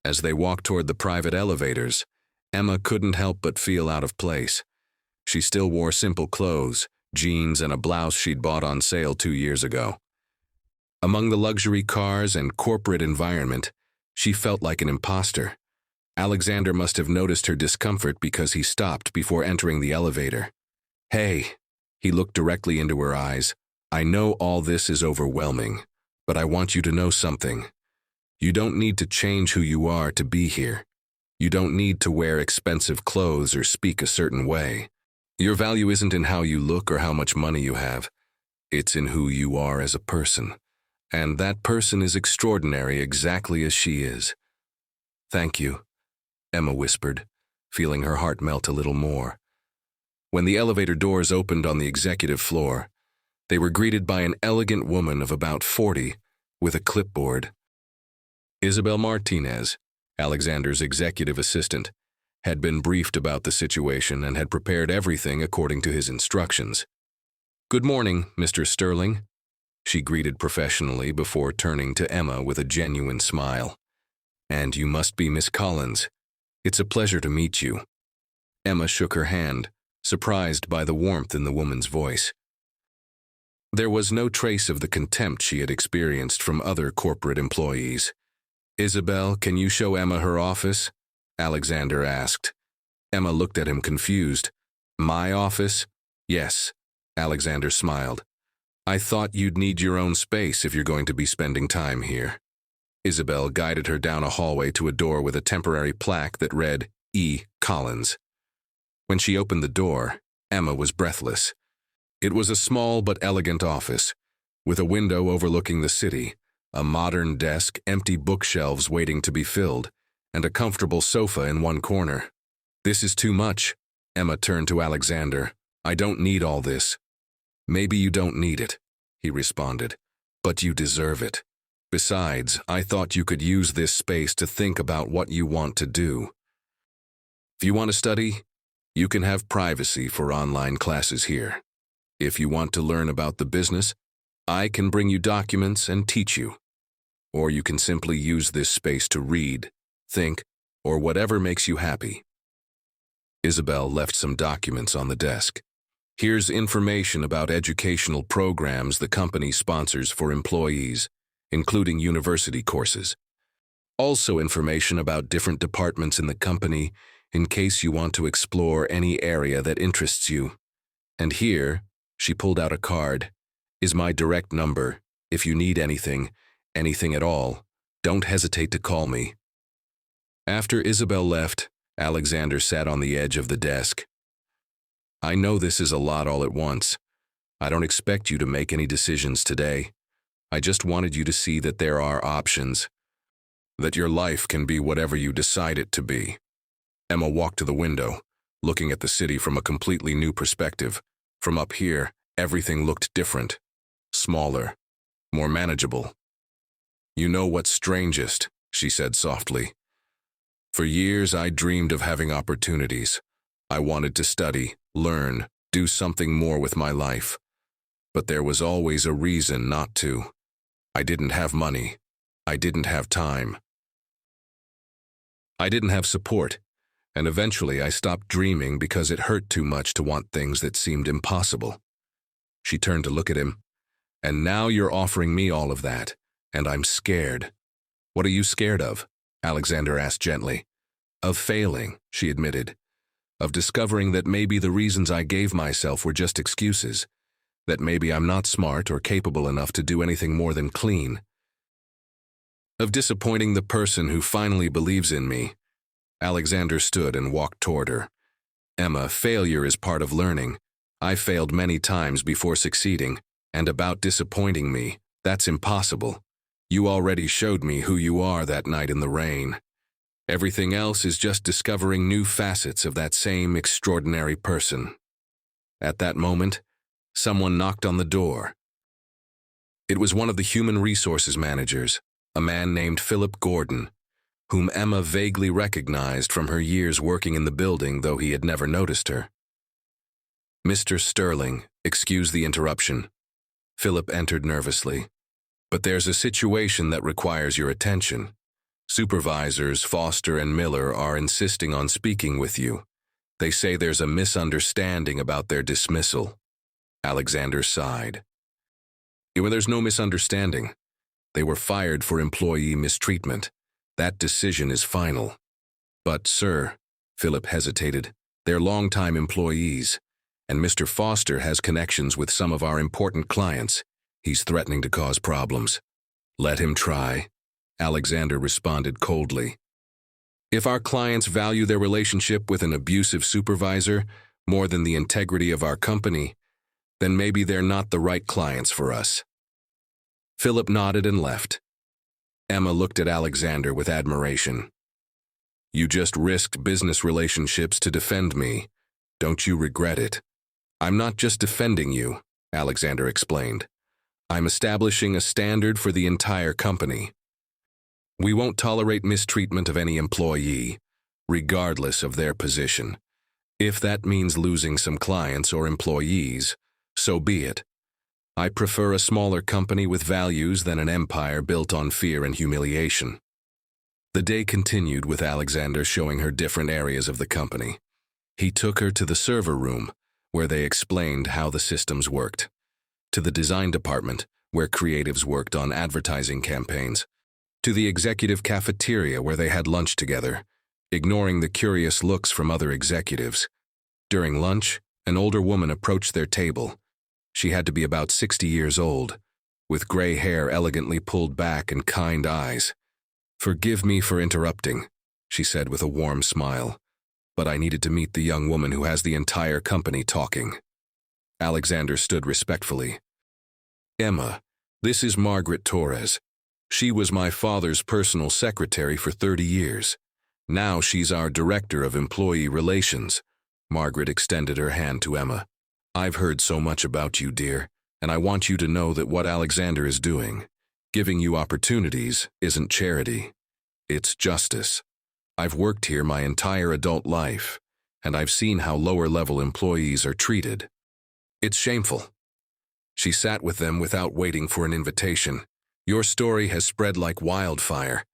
As they walked toward the private elevators, Emma couldn't help but feel out of place. She still wore simple clothes, jeans and a blouse she'd bought on sale 2 years ago. Among the luxury cars and corporate environment, she felt like an imposter. Alexander must have noticed her discomfort because he stopped before entering the elevator. "Hey," he looked directly into her eyes, "I know all this is overwhelming, but I want you to know something. You don't need to change who you are to be here. You don't need to wear expensive clothes or speak a certain way. Your value isn't in how you look or how much money you have. It's in who you are as a person. And that person is extraordinary exactly as she is." "Thank you," Emma whispered, feeling her heart melt a little more. When the elevator doors opened on the executive floor, they were greeted by an elegant woman of about 40 with a clipboard. Isabel Martinez, Alexander's executive assistant, had been briefed about the situation and had prepared everything according to his instructions. "Good morning, Mr. Sterling," she greeted professionally before turning to Emma with a genuine smile. "And you must be Miss Collins. It's a pleasure to meet you." Emma shook her hand, surprised by the warmth in the woman's voice. There was no trace of the contempt she had experienced from other corporate employees. "Isabel, can you show Emma her office?" Alexander asked. Emma looked at him confused. "My office?" "Yes," Alexander smiled. "I thought you'd need your own space if you're going to be spending time here." Isabel guided her down a hallway to a door with a temporary plaque that read, "E. Collins." When she opened the door, Emma was breathless. It was a small but elegant office, with a window overlooking the city, a modern desk, empty bookshelves waiting to be filled, and a comfortable sofa in one corner. "This is too much," Emma turned to Alexander. "I don't need all this." "Maybe you don't need it," he responded, "but you deserve it. Besides, I thought you could use this space to think about what you want to do. If you want to study, you can have privacy for online classes here. If you want to learn about the business, I can bring you documents and teach you. Or you can simply use this space to read, think, or whatever makes you happy." Isabel left some documents on the desk. "Here's information about educational programs the company sponsors for employees, including university courses. Also information about different departments in the company in case you want to explore any area that interests you. And here," she pulled out a card, "is my direct number. If you need anything at all, don't hesitate to call me." After Isabel left, Alexander sat on the edge of the desk. "I know this is a lot all at once. I don't expect you to make any decisions today. I just wanted you to see that there are options, that your life can be whatever you decide it to be." Emma walked to the window, looking at the city from a completely new perspective. From up here, everything looked different, smaller, more manageable. "You know what's strangest?" she said softly. "For years I dreamed of having opportunities. I wanted to study, learn, do something more with my life. But there was always a reason not to. I didn't have money. I didn't have time. I didn't have support. And eventually I stopped dreaming because it hurt too much to want things that seemed impossible." She turned to look at him. "And now you're offering me all of that, and I'm scared." "What are you scared of?" Alexander asked gently. "Of failing," she admitted. "Of discovering that maybe the reasons I gave myself were just excuses. That maybe I'm not smart or capable enough to do anything more than clean. Of disappointing the person who finally believes in me." Alexander stood and walked toward her. "Emma, failure is part of learning. I failed many times before succeeding, and about disappointing me, that's impossible. You already showed me who you are that night in the rain. Everything else is just discovering new facets of that same extraordinary person." At that moment, someone knocked on the door. It was one of the human resources managers, a man named Philip Gordon, whom Emma vaguely recognized from her years working in the building, though he had never noticed her. "Mr. Sterling, excuse the interruption." Philip entered nervously. "But there's a situation that requires your attention. Supervisors Foster and Miller are insisting on speaking with you. They say there's a misunderstanding about their dismissal." Alexander sighed. "There's no misunderstanding. They were fired for employee mistreatment. That decision is final." "But, sir," Philip hesitated, "they're longtime employees, and Mr. Foster has connections with some of our important clients. He's threatening to cause problems." "Let him try," Alexander responded coldly. "If our clients value their relationship with an abusive supervisor more than the integrity of our company, then maybe they're not the right clients for us." Philip nodded and left. Emma looked at Alexander with admiration. "You just risked business relationships to defend me. Don't you regret it?" "I'm not just defending you," Alexander explained. "I'm establishing a standard for the entire company. We won't tolerate mistreatment of any employee, regardless of their position. If that means losing some clients or employees, so be it. I prefer a smaller company with values than an empire built on fear and humiliation." The day continued with Alexander showing her different areas of the company. He took her to the server room, where they explained how the systems worked, to the design department, where creatives worked on advertising campaigns, to the executive cafeteria where they had lunch together, ignoring the curious looks from other executives. During lunch, an older woman approached their table. She had to be about 60 years old, with gray hair elegantly pulled back and kind eyes. "Forgive me for interrupting," she said with a warm smile, "but I needed to meet the young woman who has the entire company talking." Alexander stood respectfully. "Emma, this is Margaret Torres. She was my father's personal secretary for 30 years. Now she's our director of employee relations." Margaret extended her hand to Emma. "I've heard so much about you, dear, and I want you to know that what Alexander is doing, giving you opportunities, isn't charity. It's justice. I've worked here my entire adult life, and I've seen how lower-level employees are treated. It's shameful." She sat with them without waiting for an invitation. "Your story has spread like wildfire,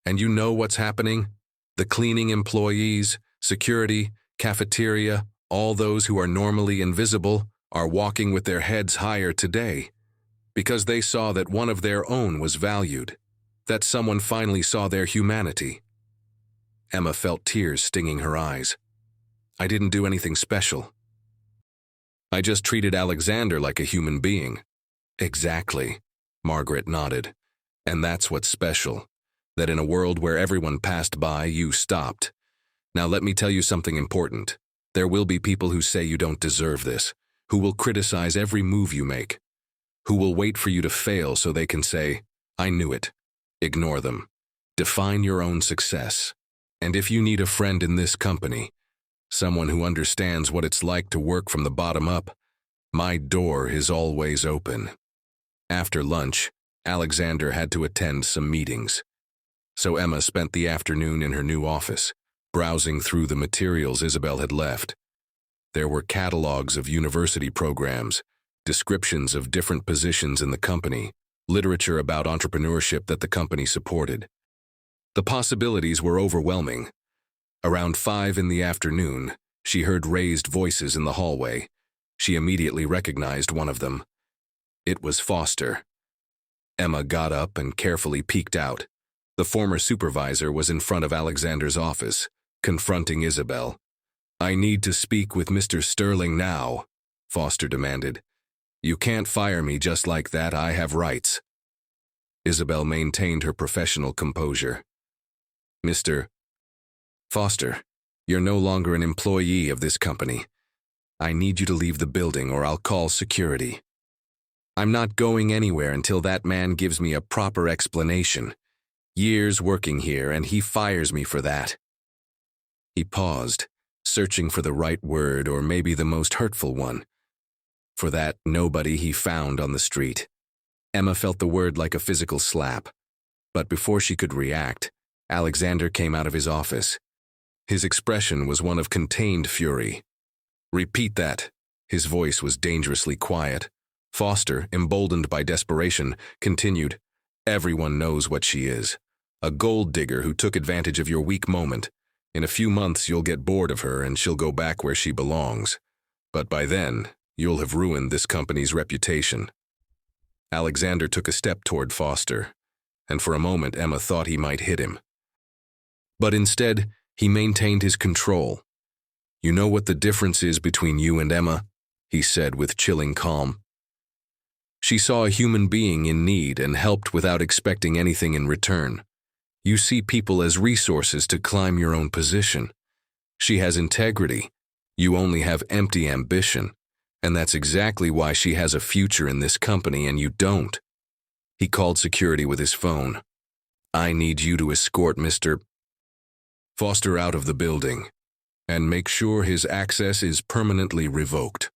and you know what's happening? The cleaning employees, security, cafeteria, all those who are normally invisible are walking with their heads higher today because they saw that one of their own was valued, that someone finally saw their humanity." Emma felt tears stinging her eyes. "I didn't do anything special. I just treated Alexander like a human being." "Exactly," Margaret nodded. "And that's what's special, that in a world where everyone passed by, you stopped. Now let me tell you something important. There will be people who say you don't deserve this, who will criticize every move you make, who will wait for you to fail so they can say, 'I knew it.' Ignore them. Define your own success. And if you need a friend in this company, someone who understands what it's like to work from the bottom up, my door is always open." After lunch, Alexander had to attend some meetings. So Emma spent the afternoon in her new office, browsing through the materials Isabel had left. There were catalogs of university programs, descriptions of different positions in the company, literature about entrepreneurship that the company supported. The possibilities were overwhelming. Around 5 in the afternoon, she heard raised voices in the hallway. She immediately recognized one of them. It was Foster. Emma got up and carefully peeked out. The former supervisor was in front of Alexander's office, confronting Isabel. "I need to speak with Mr. Sterling now," Foster demanded. "You can't fire me just like that. I have rights." Isabel maintained her professional composure. "Mr. Foster, you're no longer an employee of this company. I need you to leave the building or I'll call security. I'm not going anywhere until that man gives me a proper explanation. Years working here, and he fires me for that." He paused, searching for the right word or maybe the most hurtful one. For that nobody he found on the street. Emma felt the word like a physical slap. But before she could react, Alexander came out of his office. His expression was one of contained fury. "Repeat that." His voice was dangerously quiet. Foster, emboldened by desperation, continued, "Everyone knows what she is. A gold digger who took advantage of your weak moment. In a few months you'll get bored of her and she'll go back where she belongs. But by then, you'll have ruined this company's reputation." Alexander took a step toward Foster, and for a moment Emma thought he might hit him. But instead, he maintained his control. "You know what the difference is between you and Emma?" he said with chilling calm. "She saw a human being in need and helped without expecting anything in return. You see people as resources to climb your own position. She has integrity. You only have empty ambition. And that's exactly why she has a future in this company and you don't." He called security with his phone. "I need you to escort Mr. Foster out of the building and make sure his access is permanently revoked."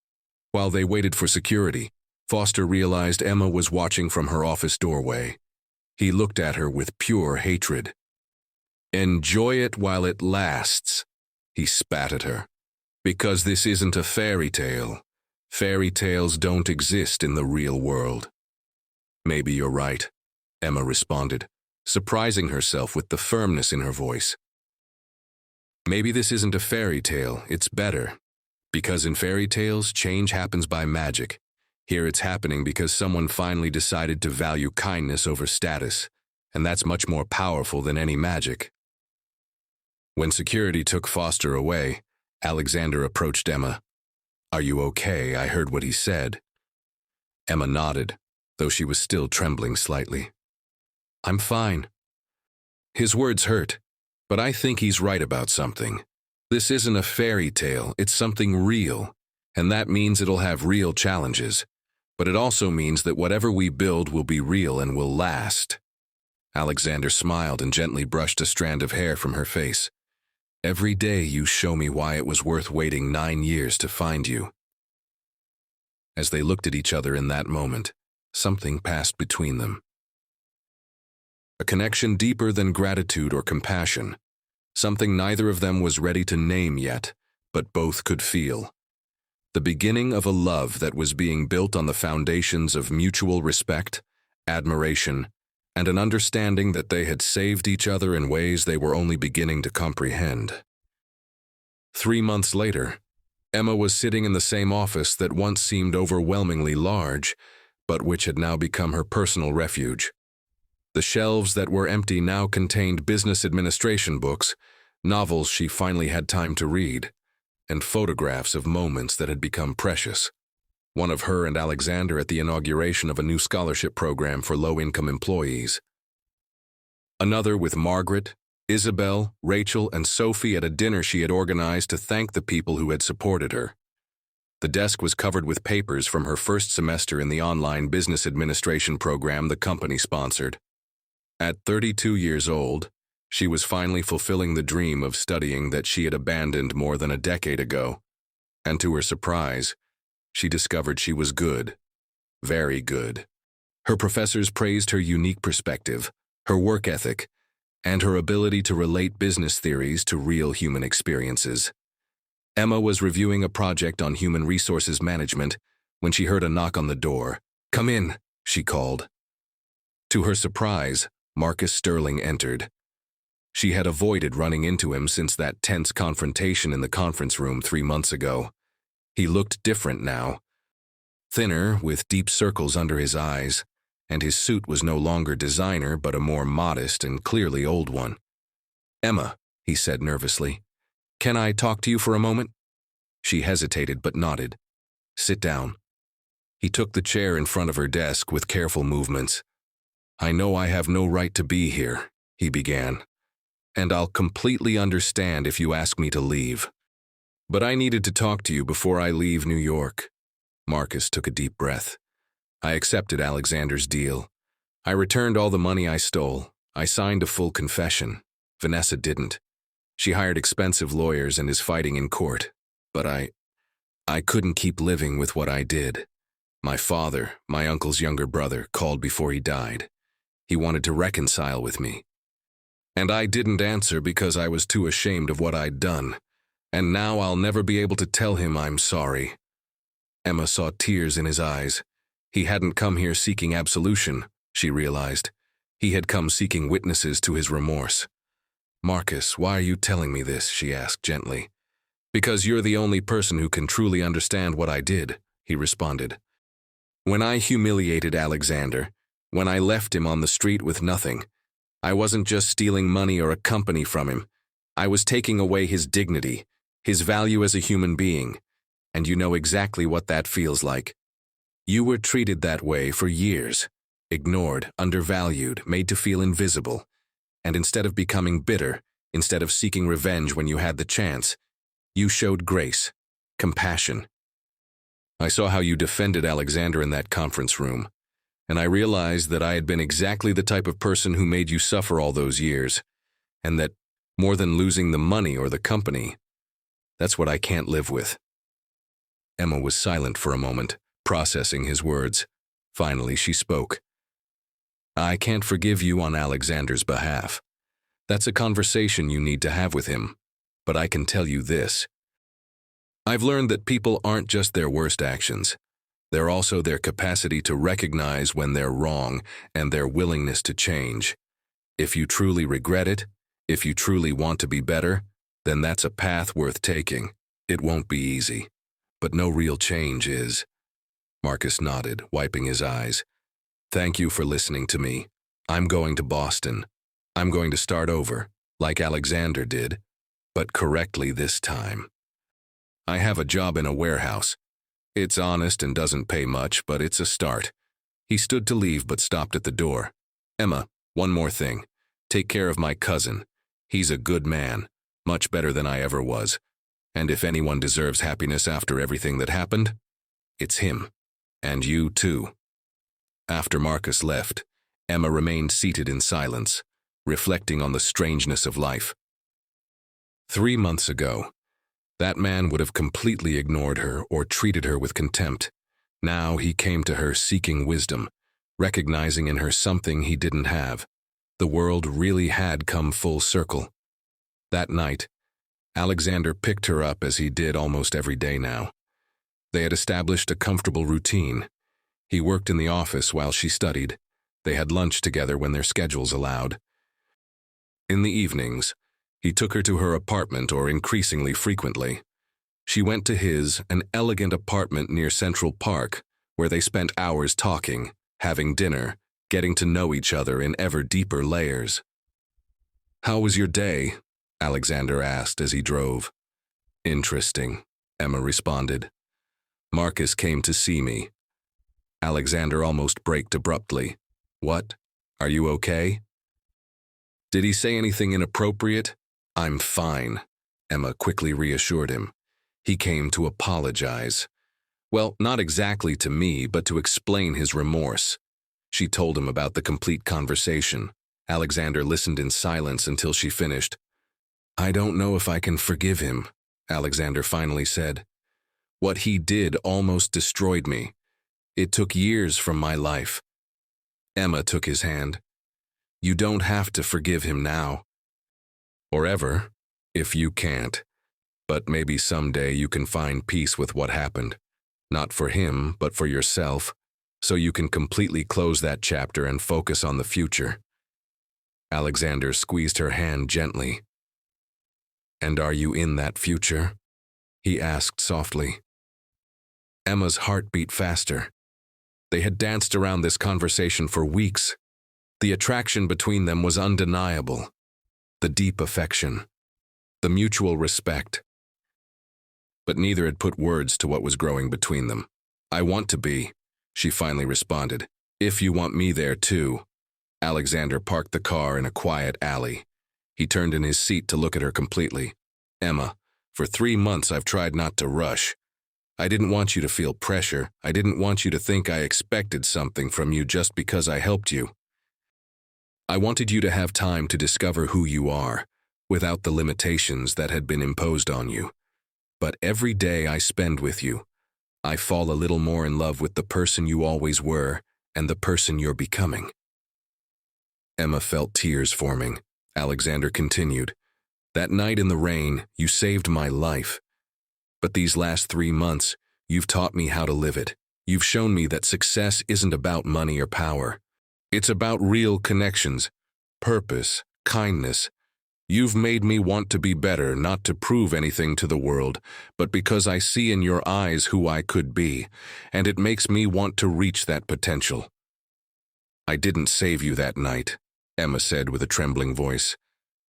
While they waited for security, Foster realized Emma was watching from her office doorway. He looked at her with pure hatred. "Enjoy it while it lasts," he spat at her. "Because this isn't a fairy tale. Fairy tales don't exist in the real world." "Maybe you're right," Emma responded, surprising herself with the firmness in her voice. "Maybe this isn't a fairy tale, it's better. Because in fairy tales, change happens by magic. Here it's happening because someone finally decided to value kindness over status, and that's much more powerful than any magic." When security took Foster away, Alexander approached Emma. "Are you okay? I heard what he said." Emma nodded, though she was still trembling slightly. "I'm fine." "His words hurt, but I think he's right about something. This isn't a fairy tale, it's something real, and that means it'll have real challenges. But it also means that whatever we build will be real and will last." Alexander smiled and gently brushed a strand of hair from her face. "Every day you show me why it was worth waiting 9 years to find you." As they looked at each other in that moment, something passed between them. A connection deeper than gratitude or compassion. Something neither of them was ready to name yet, but both could feel. The beginning of a love that was being built on the foundations of mutual respect, admiration, and an understanding that they had saved each other in ways they were only beginning to comprehend. 3 months later, Emma was sitting in the same office that once seemed overwhelmingly large, but which had now become her personal refuge. The shelves that were empty now contained business administration books, novels she finally had time to read, and photographs of moments that had become precious. One of her and Alexander at the inauguration of a new scholarship program for low-income employees. Another with Margaret, Isabel, Rachel, and Sophie at a dinner she had organized to thank the people who had supported her. The desk was covered with papers from her first semester in the online business administration program the company sponsored. At 32 years old, she was finally fulfilling the dream of studying that she had abandoned more than a decade ago. And to her surprise, she discovered she was good. Very good. Her professors praised her unique perspective, her work ethic, and her ability to relate business theories to real human experiences. Emma was reviewing a project on human resources management when she heard a knock on the door. "Come in," she called. To her surprise, Marcus Sterling entered. She had avoided running into him since that tense confrontation in the conference room 3 months ago. He looked different now. Thinner, with deep circles under his eyes, and his suit was no longer designer but a more modest and clearly old one. "Emma," he said nervously, "can I talk to you for a moment?" She hesitated but nodded. "Sit down." He took the chair in front of her desk with careful movements. "I know I have no right to be here," he began, "and I'll completely understand if you ask me to leave. But I needed to talk to you before I leave New York." Marcus took a deep breath. "I accepted Alexander's deal. I returned all the money I stole. I signed a full confession. Vanessa didn't. She hired expensive lawyers and is fighting in court. But I couldn't keep living with what I did. My father, my uncle's younger brother, called before he died. He wanted to reconcile with me. And I didn't answer because I was too ashamed of what I'd done. And now I'll never be able to tell him I'm sorry." Emma saw tears in his eyes. He hadn't come here seeking absolution, she realized. He had come seeking witnesses to his remorse. "Marcus, why are you telling me this?" she asked gently. "Because you're the only person who can truly understand what I did," he responded. "When I humiliated Alexander, when I left him on the street with nothing, I wasn't just stealing money or a company from him. I was taking away his dignity, his value as a human being, and you know exactly what that feels like. You were treated that way for years, ignored, undervalued, made to feel invisible, and instead of becoming bitter, instead of seeking revenge when you had the chance, you showed grace, compassion. I saw how you defended Alexander in that conference room, and I realized that I had been exactly the type of person who made you suffer all those years, and that, more than losing the money or the company, that's what I can't live with." Emma was silent for a moment, processing his words. Finally, she spoke. "I can't forgive you on Alexander's behalf. That's a conversation you need to have with him. But I can tell you this. I've learned that people aren't just their worst actions. They're also their capacity to recognize when they're wrong and their willingness to change. If you truly regret it, if you truly want to be better, then that's a path worth taking. It won't be easy, but no real change is." Marcus nodded, wiping his eyes. "Thank you for listening to me. I'm going to Boston. I'm going to start over, like Alexander did, but correctly this time. I have a job in a warehouse. It's honest and doesn't pay much, but it's a start." He stood to leave but stopped at the door. "Emma, one more thing. Take care of my cousin. He's a good man, much better than I ever was. And if anyone deserves happiness after everything that happened, it's him. And you too." After Marcus left, Emma remained seated in silence, reflecting on the strangeness of life. 3 months ago, that man would have completely ignored her or treated her with contempt. Now he came to her seeking wisdom, recognizing in her something he didn't have. The world really had come full circle. That night, Alexander picked her up as he did almost every day now. They had established a comfortable routine. He worked in the office while she studied. They had lunch together when their schedules allowed. In the evenings, he took her to her apartment or increasingly frequently. She went to his, an elegant apartment near Central Park, where they spent hours talking, having dinner, getting to know each other in ever deeper layers. "How was your day?" Alexander asked as he drove. "Interesting," Emma responded. "Marcus came to see me." Alexander almost braked abruptly. "What? Are you okay?" "Did he say anything inappropriate?" "I'm fine," Emma quickly reassured him. "He came to apologize. Well, not exactly to me, but to explain his remorse." She told him about the complete conversation. Alexander listened in silence until she finished. "I don't know if I can forgive him," Alexander finally said. "What he did almost destroyed me. It took years from my life." Emma took his hand. "You don't have to forgive him now. Or ever, if you can't. But maybe someday you can find peace with what happened. Not for him, but for yourself, so you can completely close that chapter and focus on the future." Alexander squeezed her hand gently. "And are you in that future?" he asked softly. Emma's heart beat faster. They had danced around this conversation for weeks. The attraction between them was undeniable. The deep affection. The mutual respect. But neither had put words to what was growing between them. "I want to be," she finally responded. "If you want me there too." Alexander parked the car in a quiet alley. He turned in his seat to look at her completely. "Emma, for 3 months I've tried not to rush. I didn't want you to feel pressure. I didn't want you to think I expected something from you just because I helped you. I wanted you to have time to discover who you are, without the limitations that had been imposed on you. But every day I spend with you, I fall a little more in love with the person you always were and the person you're becoming." Emma felt tears forming. Alexander continued, "That night in the rain, you saved my life. But these last 3 months, you've taught me how to live it. You've shown me that success isn't about money or power. It's about real connections, purpose, kindness. You've made me want to be better, not to prove anything to the world, but because I see in your eyes who I could be, and it makes me want to reach that potential." "I didn't save you that night," Emma said with a trembling voice.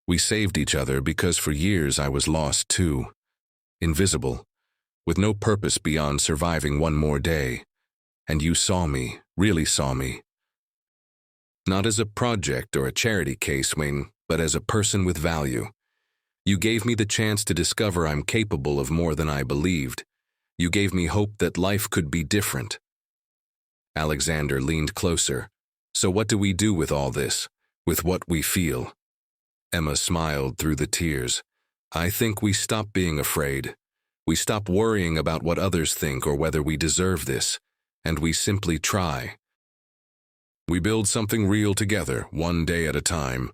"We saved each other because for years I was lost too. Invisible, with no purpose beyond surviving one more day. And you saw me, really saw me. Not as a project or a charity case, Wayne, but as a person with value. You gave me the chance to discover I'm capable of more than I believed. You gave me hope that life could be different." Alexander leaned closer. "So what do we do with all this, with what we feel?" Emma smiled through the tears. "I think we stop being afraid. We stop worrying about what others think or whether we deserve this, and we simply try. We build something real together, one day at a time."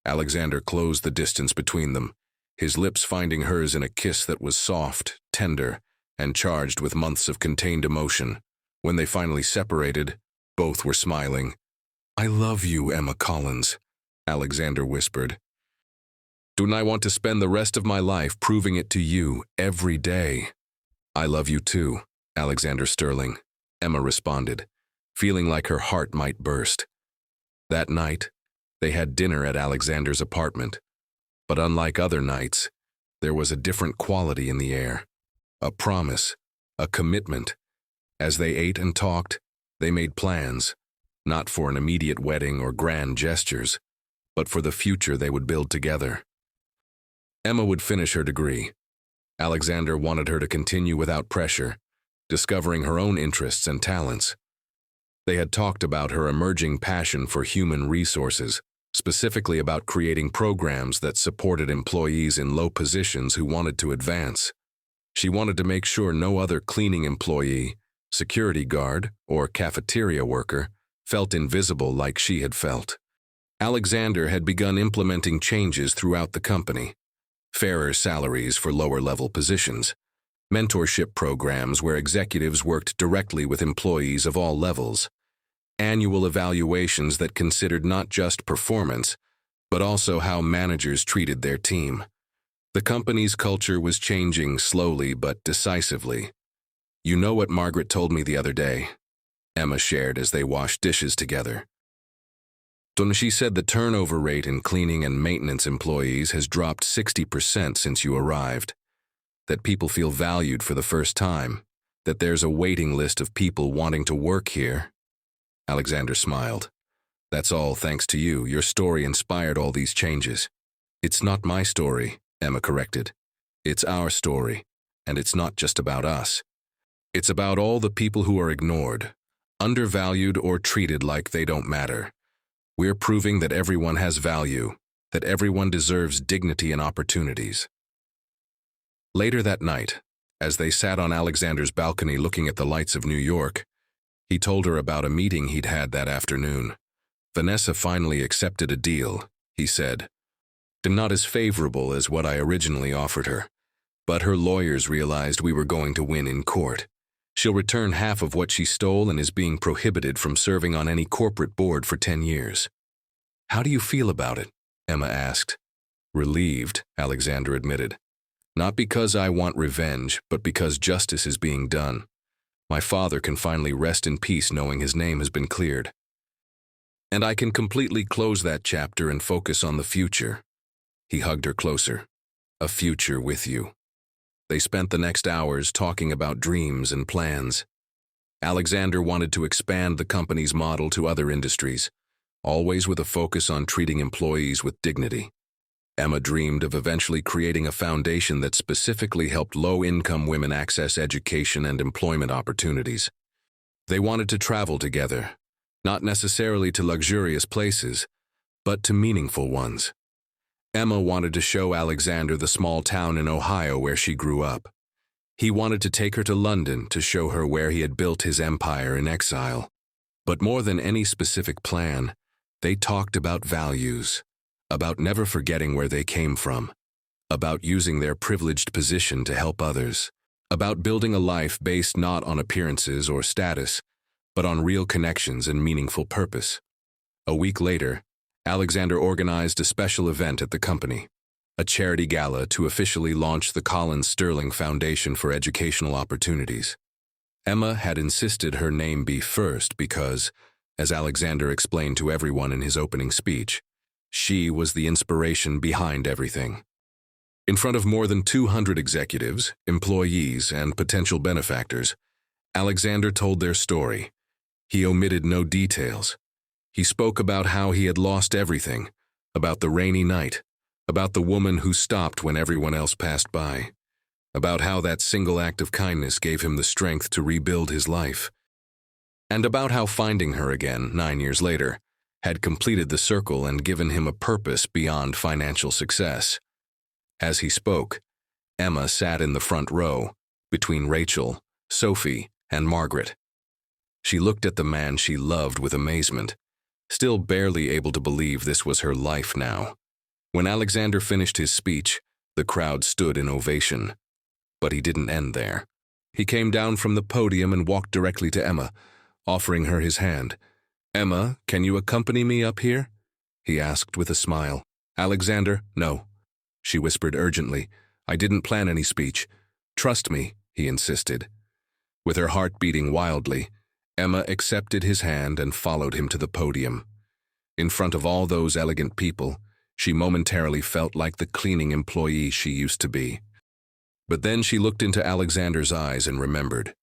Alexander closed the distance between them, his lips finding hers in a kiss that was soft, tender, and charged with months of contained emotion. When they finally separated, both were smiling. "I love you, Emma Collins," Alexander whispered. "And I want to spend the rest of my life proving it to you every day." "I love you too, Alexander Sterling," Emma responded, feeling like her heart might burst. That night, they had dinner at Alexander's apartment. But unlike other nights, there was a different quality in the air. A promise, a commitment. As they ate and talked, they made plans, not for an immediate wedding or grand gestures, but for the future they would build together. Emma would finish her degree. Alexander wanted her to continue without pressure, discovering her own interests and talents. They had talked about her emerging passion for human resources, specifically about creating programs that supported employees in low positions who wanted to advance. She wanted to make sure no other cleaning employee, security guard, or cafeteria worker felt invisible like she had felt. Alexander had begun implementing changes throughout the company. Fairer salaries for lower-level positions, mentorship programs where executives worked directly with employees of all levels, annual evaluations that considered not just performance, but also how managers treated their team. The company's culture was changing slowly but decisively. "You know what Margaret told me the other day," Emma shared as they washed dishes together. "She said the turnover rate in cleaning and maintenance employees has dropped 60% since you arrived. That people feel valued for the first time. That there's a waiting list of people wanting to work here." Alexander smiled. "That's all thanks to you. Your story inspired all these changes." "It's not my story," Emma corrected. "It's our story, and it's not just about us. It's about all the people who are ignored, undervalued, or treated like they don't matter. We're proving that everyone has value, that everyone deserves dignity and opportunities." Later that night, as they sat on Alexander's balcony looking at the lights of New York, he told her about a meeting he'd had that afternoon. "Vanessa finally accepted a deal," he said. "Not as favorable as what I originally offered her, but her lawyers realized we were going to win in court. She'll return half of what she stole and is being prohibited from serving on any corporate board for 10 years. "How do you feel about it?" Emma asked. "Relieved," Alexander admitted. "Not because I want revenge, but because justice is being done. My father can finally rest in peace knowing his name has been cleared. And I can completely close that chapter and focus on the future." He hugged her closer. "A future with you." They spent the next hours talking about dreams and plans. Alexander wanted to expand the company's model to other industries, always with a focus on treating employees with dignity. Emma dreamed of eventually creating a foundation that specifically helped low-income women access education and employment opportunities. They wanted to travel together, not necessarily to luxurious places, but to meaningful ones. Emma wanted to show Alexander the small town in Ohio where she grew up. He wanted to take her to London to show her where he had built his empire in exile. But more than any specific plan, they talked about values, about never forgetting where they came from, about using their privileged position to help others, about building a life based not on appearances or status, but on real connections and meaningful purpose. A week later, Alexander organized a special event at the company, a charity gala to officially launch the Collins Sterling Foundation for Educational Opportunities. Emma had insisted her name be first because, as Alexander explained to everyone in his opening speech, she was the inspiration behind everything. In front of more than 200 executives, employees, and potential benefactors, Alexander told their story. He omitted no details. He spoke about how he had lost everything, about the rainy night, about the woman who stopped when everyone else passed by, about how that single act of kindness gave him the strength to rebuild his life, and about how finding her again 9 years later had completed the circle and given him a purpose beyond financial success. As he spoke, Emma sat in the front row, between Rachel, Sophie, and Margaret. She looked at the man she loved with amazement, still barely able to believe this was her life now. When Alexander finished his speech, the crowd stood in ovation. But he didn't end there. He came down from the podium and walked directly to Emma, offering her his hand. "Emma, can you accompany me up here?" he asked with a smile. "Alexander, no," she whispered urgently. "I didn't plan any speech. Trust me," he insisted. With her heart beating wildly, Emma accepted his hand and followed him to the podium. In front of all those elegant people, she momentarily felt like the cleaning employee she used to be. But then she looked into Alexander's eyes and remembered.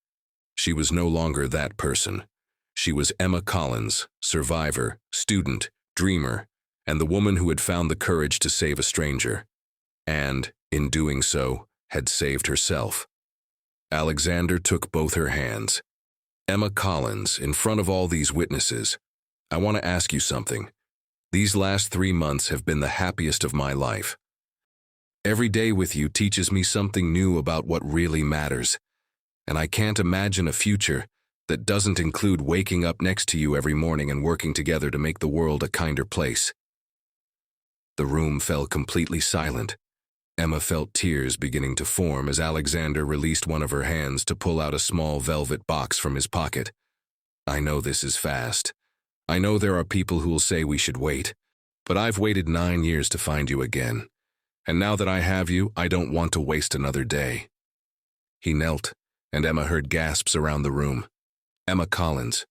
She was no longer that person. She was Emma Collins, survivor, student, dreamer, and the woman who had found the courage to save a stranger. And, in doing so, had saved herself. Alexander took both her hands. "Emma Collins, in front of all these witnesses, I want to ask you something. These last 3 months have been the happiest of my life. Every day with you teaches me something new about what really matters, and I can't imagine a future that doesn't include waking up next to you every morning and working together to make the world a kinder place." The room fell completely silent. Emma felt tears beginning to form as Alexander released one of her hands to pull out a small velvet box from his pocket. "I know this is fast. I know there are people who will say we should wait, but I've waited 9 years to find you again. And now that I have you, I don't want to waste another day." He knelt, and Emma heard gasps around the room. "Emma Collins,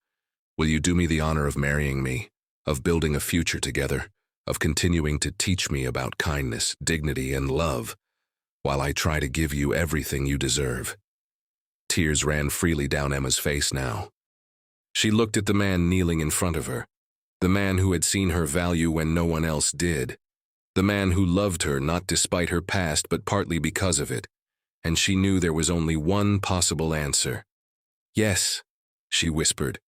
will you do me the honor of marrying me, of building a future together, of continuing to teach me about kindness, dignity, and love, while I try to give you everything you deserve?" Tears ran freely down Emma's face now. She looked at the man kneeling in front of her, the man who had seen her value when no one else did, the man who loved her not despite her past but partly because of it, and she knew there was only one possible answer. "Yes," she whispered,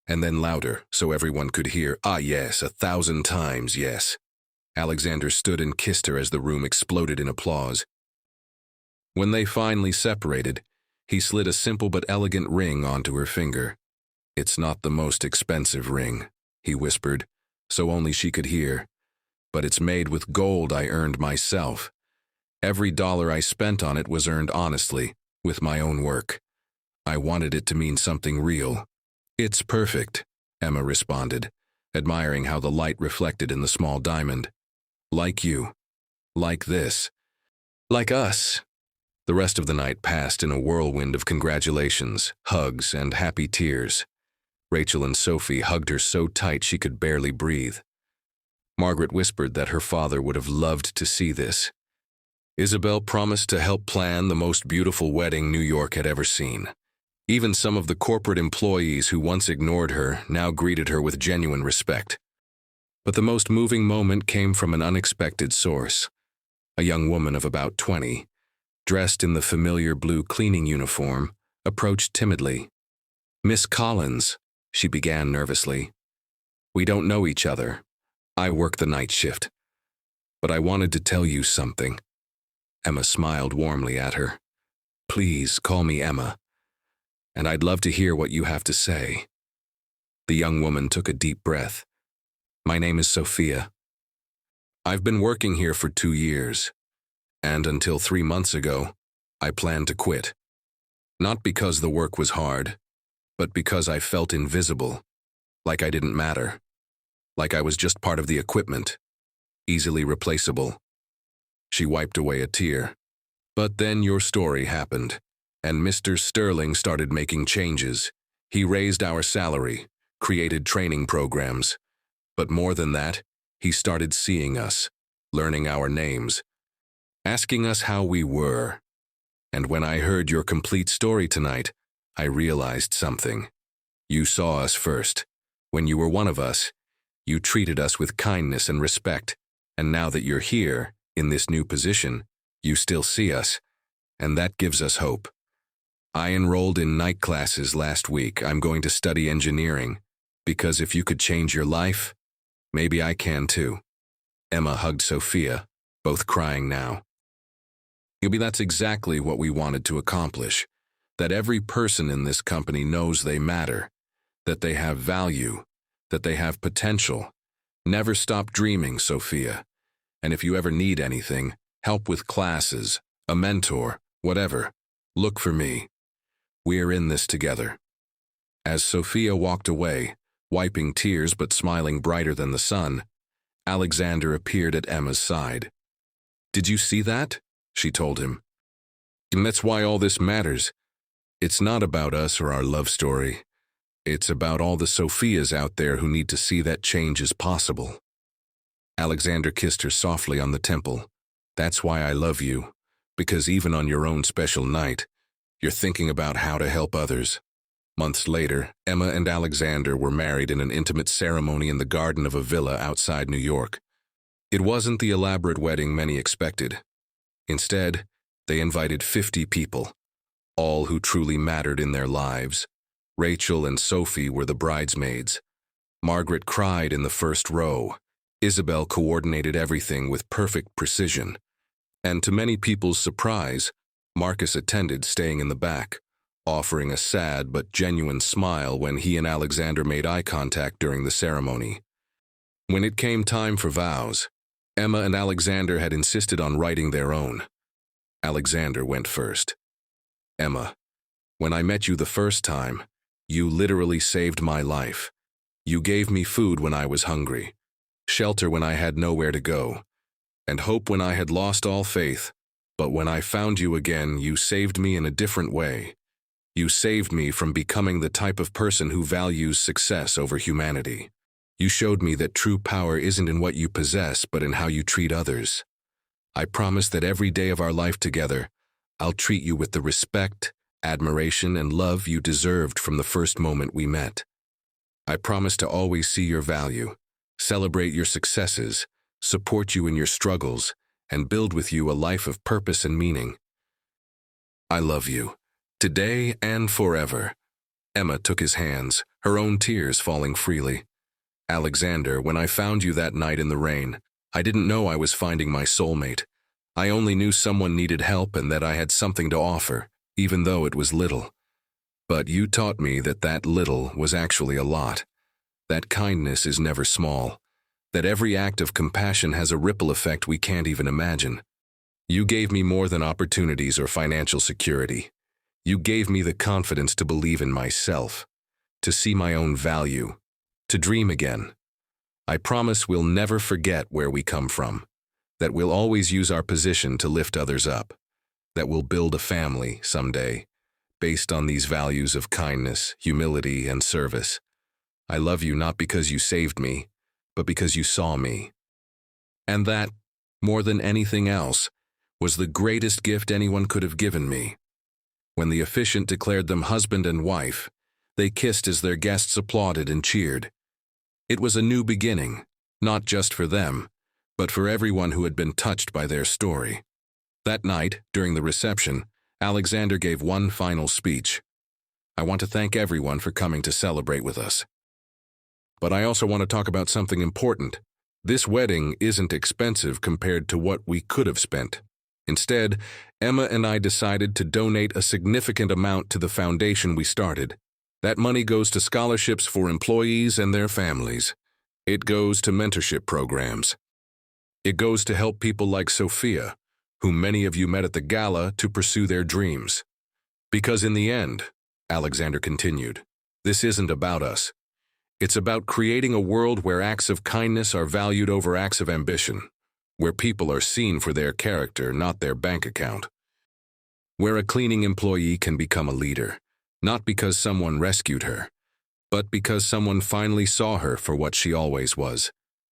and then louder so everyone could hear, "Ah yes, 1,000 times yes." Alexander stood and kissed her as the room exploded in applause. When they finally separated, he slid a simple but elegant ring onto her finger. "It's not the most expensive ring," he whispered, so only she could hear, "but it's made with gold I earned myself. Every dollar I spent on it was earned honestly, with my own work. I wanted it to mean something real." "It's perfect," Emma responded, admiring how the light reflected in the small diamond. "Like you. Like this. Like us." The rest of the night passed in a whirlwind of congratulations, hugs, and happy tears. Rachel and Sophie hugged her so tight she could barely breathe. Margaret whispered that her father would have loved to see this. Isabel promised to help plan the most beautiful wedding New York had ever seen. Even some of the corporate employees who once ignored her now greeted her with genuine respect. But the most moving moment came from an unexpected source. A young woman of about 20, dressed in the familiar blue cleaning uniform, approached timidly. "Miss Collins," she began nervously. "We don't know each other. I work the night shift. But I wanted to tell you something." Emma smiled warmly at her. "Please call me Emma, and I'd love to hear what you have to say." The young woman took a deep breath. "My name is Sophia. I've been working here for 2 years, and until 3 months ago, I planned to quit. Not because the work was hard, but because I felt invisible, like I didn't matter, like I was just part of the equipment, easily replaceable." She wiped away a tear. "But then your story happened, and Mr. Sterling started making changes. He raised our salary, created training programs. But more than that, he started seeing us, learning our names, asking us how we were. And when I heard your complete story tonight, I realized something. You saw us first. When you were one of us, you treated us with kindness and respect. And now that you're here, in this new position, you still see us, and that gives us hope. I enrolled in night classes last week. I'm going to study engineering, because if you could change your life, maybe I can too." Emma hugged Sophia, both crying now. That's exactly what we wanted to accomplish, that every person in this company knows they matter, that they have value, that they have potential. Never stop dreaming, Sophia. And if you ever need anything, help with classes, a mentor, whatever, look for me. We're in this together." As Sophia walked away, wiping tears but smiling brighter than the sun, Alexander appeared at Emma's side. "Did you see that?" she told him. "And that's why all this matters. It's not about us or our love story. It's about all the Sophias out there who need to see that change is possible." Alexander kissed her softly on the temple. "That's why I love you, because even on your own special night, you're thinking about how to help others." Months later, Emma and Alexander were married in an intimate ceremony in the garden of a villa outside New York. It wasn't the elaborate wedding many expected. Instead, they invited 50 people, all who truly mattered in their lives. Rachel and Sophie were the bridesmaids. Margaret cried in the first row. Isabel coordinated everything with perfect precision. And to many people's surprise, Marcus attended, staying in the back, offering a sad but genuine smile when he and Alexander made eye contact during the ceremony. When it came time for vows, Emma and Alexander had insisted on writing their own. Alexander went first. "Emma, when I met you the first time, you literally saved my life. You gave me food when I was hungry, shelter when I had nowhere to go, and hope when I had lost all faith. But when I found you again, you saved me in a different way. You saved me from becoming the type of person who values success over humanity. You showed me that true power isn't in what you possess, but in how you treat others. I promise that every day of our life together, I'll treat you with the respect, admiration, and love you deserved from the first moment we met. I promise to always see your value, celebrate your successes, support you in your struggles, and build with you a life of purpose and meaning. I love you, today and forever." Emma took his hands, her own tears falling freely. "Alexander, when I found you that night in the rain, I didn't know I was finding my soulmate. I only knew someone needed help and that I had something to offer, even though it was little. But you taught me that that little was actually a lot. That kindness is never small. That every act of compassion has a ripple effect we can't even imagine. You gave me more than opportunities or financial security. You gave me the confidence to believe in myself, to see my own value, to dream again. I promise we'll never forget where we come from, that we'll always use our position to lift others up. that we'll build a family someday, based on these values of kindness, humility, and service. I love you not because you saved me, but because you saw me. And that, more than anything else, was the greatest gift anyone could have given me. When the officiant declared them husband and wife, they kissed as their guests applauded and cheered. It was a new beginning, not just for them, but for everyone who had been touched by their story. That night, during the reception, Alexander gave one final speech. I want to thank everyone for coming to celebrate with us. But I also want to talk about something important. This wedding isn't expensive compared to what we could have spent. Instead, Emma and I decided to donate a significant amount to the foundation we started. That money goes to scholarships for employees and their families. It goes to mentorship programs. It goes to help people like Sophia, whom many of you met at the gala, to pursue their dreams. Because in the end, Alexander continued, this isn't about us. It's about creating a world where acts of kindness are valued over acts of ambition, where people are seen for their character, not their bank account. Where a cleaning employee can become a leader, not because someone rescued her, but because someone finally saw her for what she always was,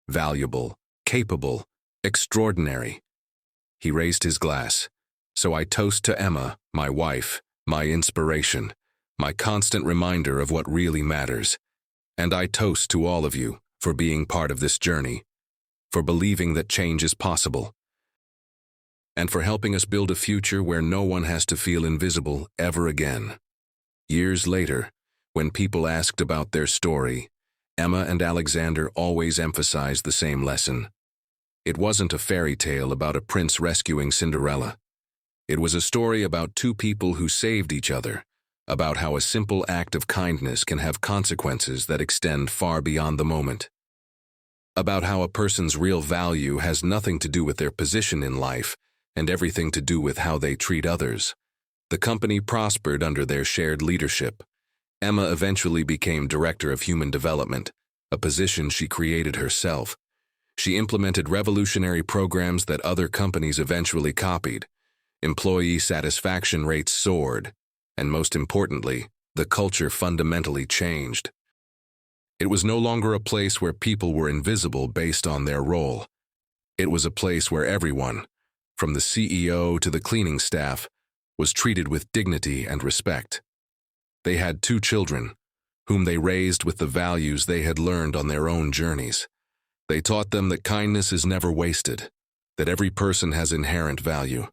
valuable, capable, extraordinary. He raised his glass. So I toast to Emma, my wife, my inspiration, my constant reminder of what really matters. And I toast to all of you for being part of this journey, for believing that change is possible, and for helping us build a future where no one has to feel invisible ever again. Years later, when people asked about their story, Emma and Alexander always emphasized the same lesson. It wasn't a fairy tale about a prince rescuing Cinderella. It was a story about two people who saved each other, about how a simple act of kindness can have consequences that extend far beyond the moment. About how a person's real value has nothing to do with their position in life and everything to do with how they treat others. The company prospered under their shared leadership. Emma eventually became Director of Human Development, a position she created herself. She implemented revolutionary programs that other companies eventually copied. Employee satisfaction rates soared, and most importantly, the culture fundamentally changed. It was no longer a place where people were invisible based on their role. It was a place where everyone, from the CEO to the cleaning staff, was treated with dignity and respect. They had 2 children, whom they raised with the values they had learned on their own journeys. They taught them that kindness is never wasted, that every person has inherent value,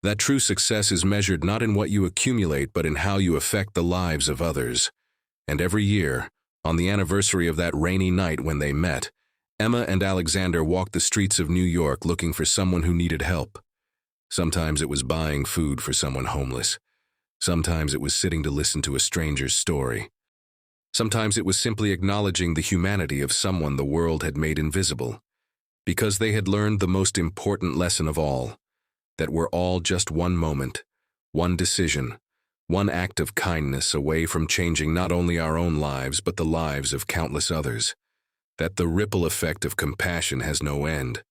that true success is measured not in what you accumulate but in how you affect the lives of others. And every year, on the anniversary of that rainy night when they met, Emma and Alexander walked the streets of New York looking for someone who needed help. Sometimes it was buying food for someone homeless. Sometimes it was sitting to listen to a stranger's story. Sometimes it was simply acknowledging the humanity of someone the world had made invisible, because they had learned the most important lesson of all, that we're all just one moment, one decision, one act of kindness away from changing not only our own lives but the lives of countless others, that the ripple effect of compassion has no end,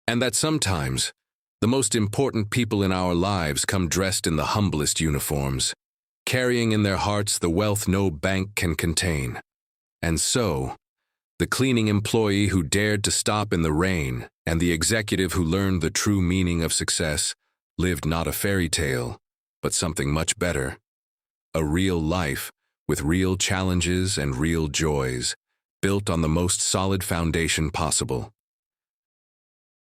and that sometimes the most important people in our lives come dressed in the humblest uniforms, carrying in their hearts the wealth no bank can contain. And so, the cleaning employee who dared to stop in the rain and the executive who learned the true meaning of success lived not a fairy tale, but something much better. A real life with real challenges and real joys, built on the most solid foundation possible.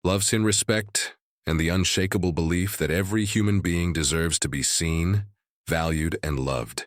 Love, sin, respect, and the unshakable belief that every human being deserves to be seen, valued, and loved.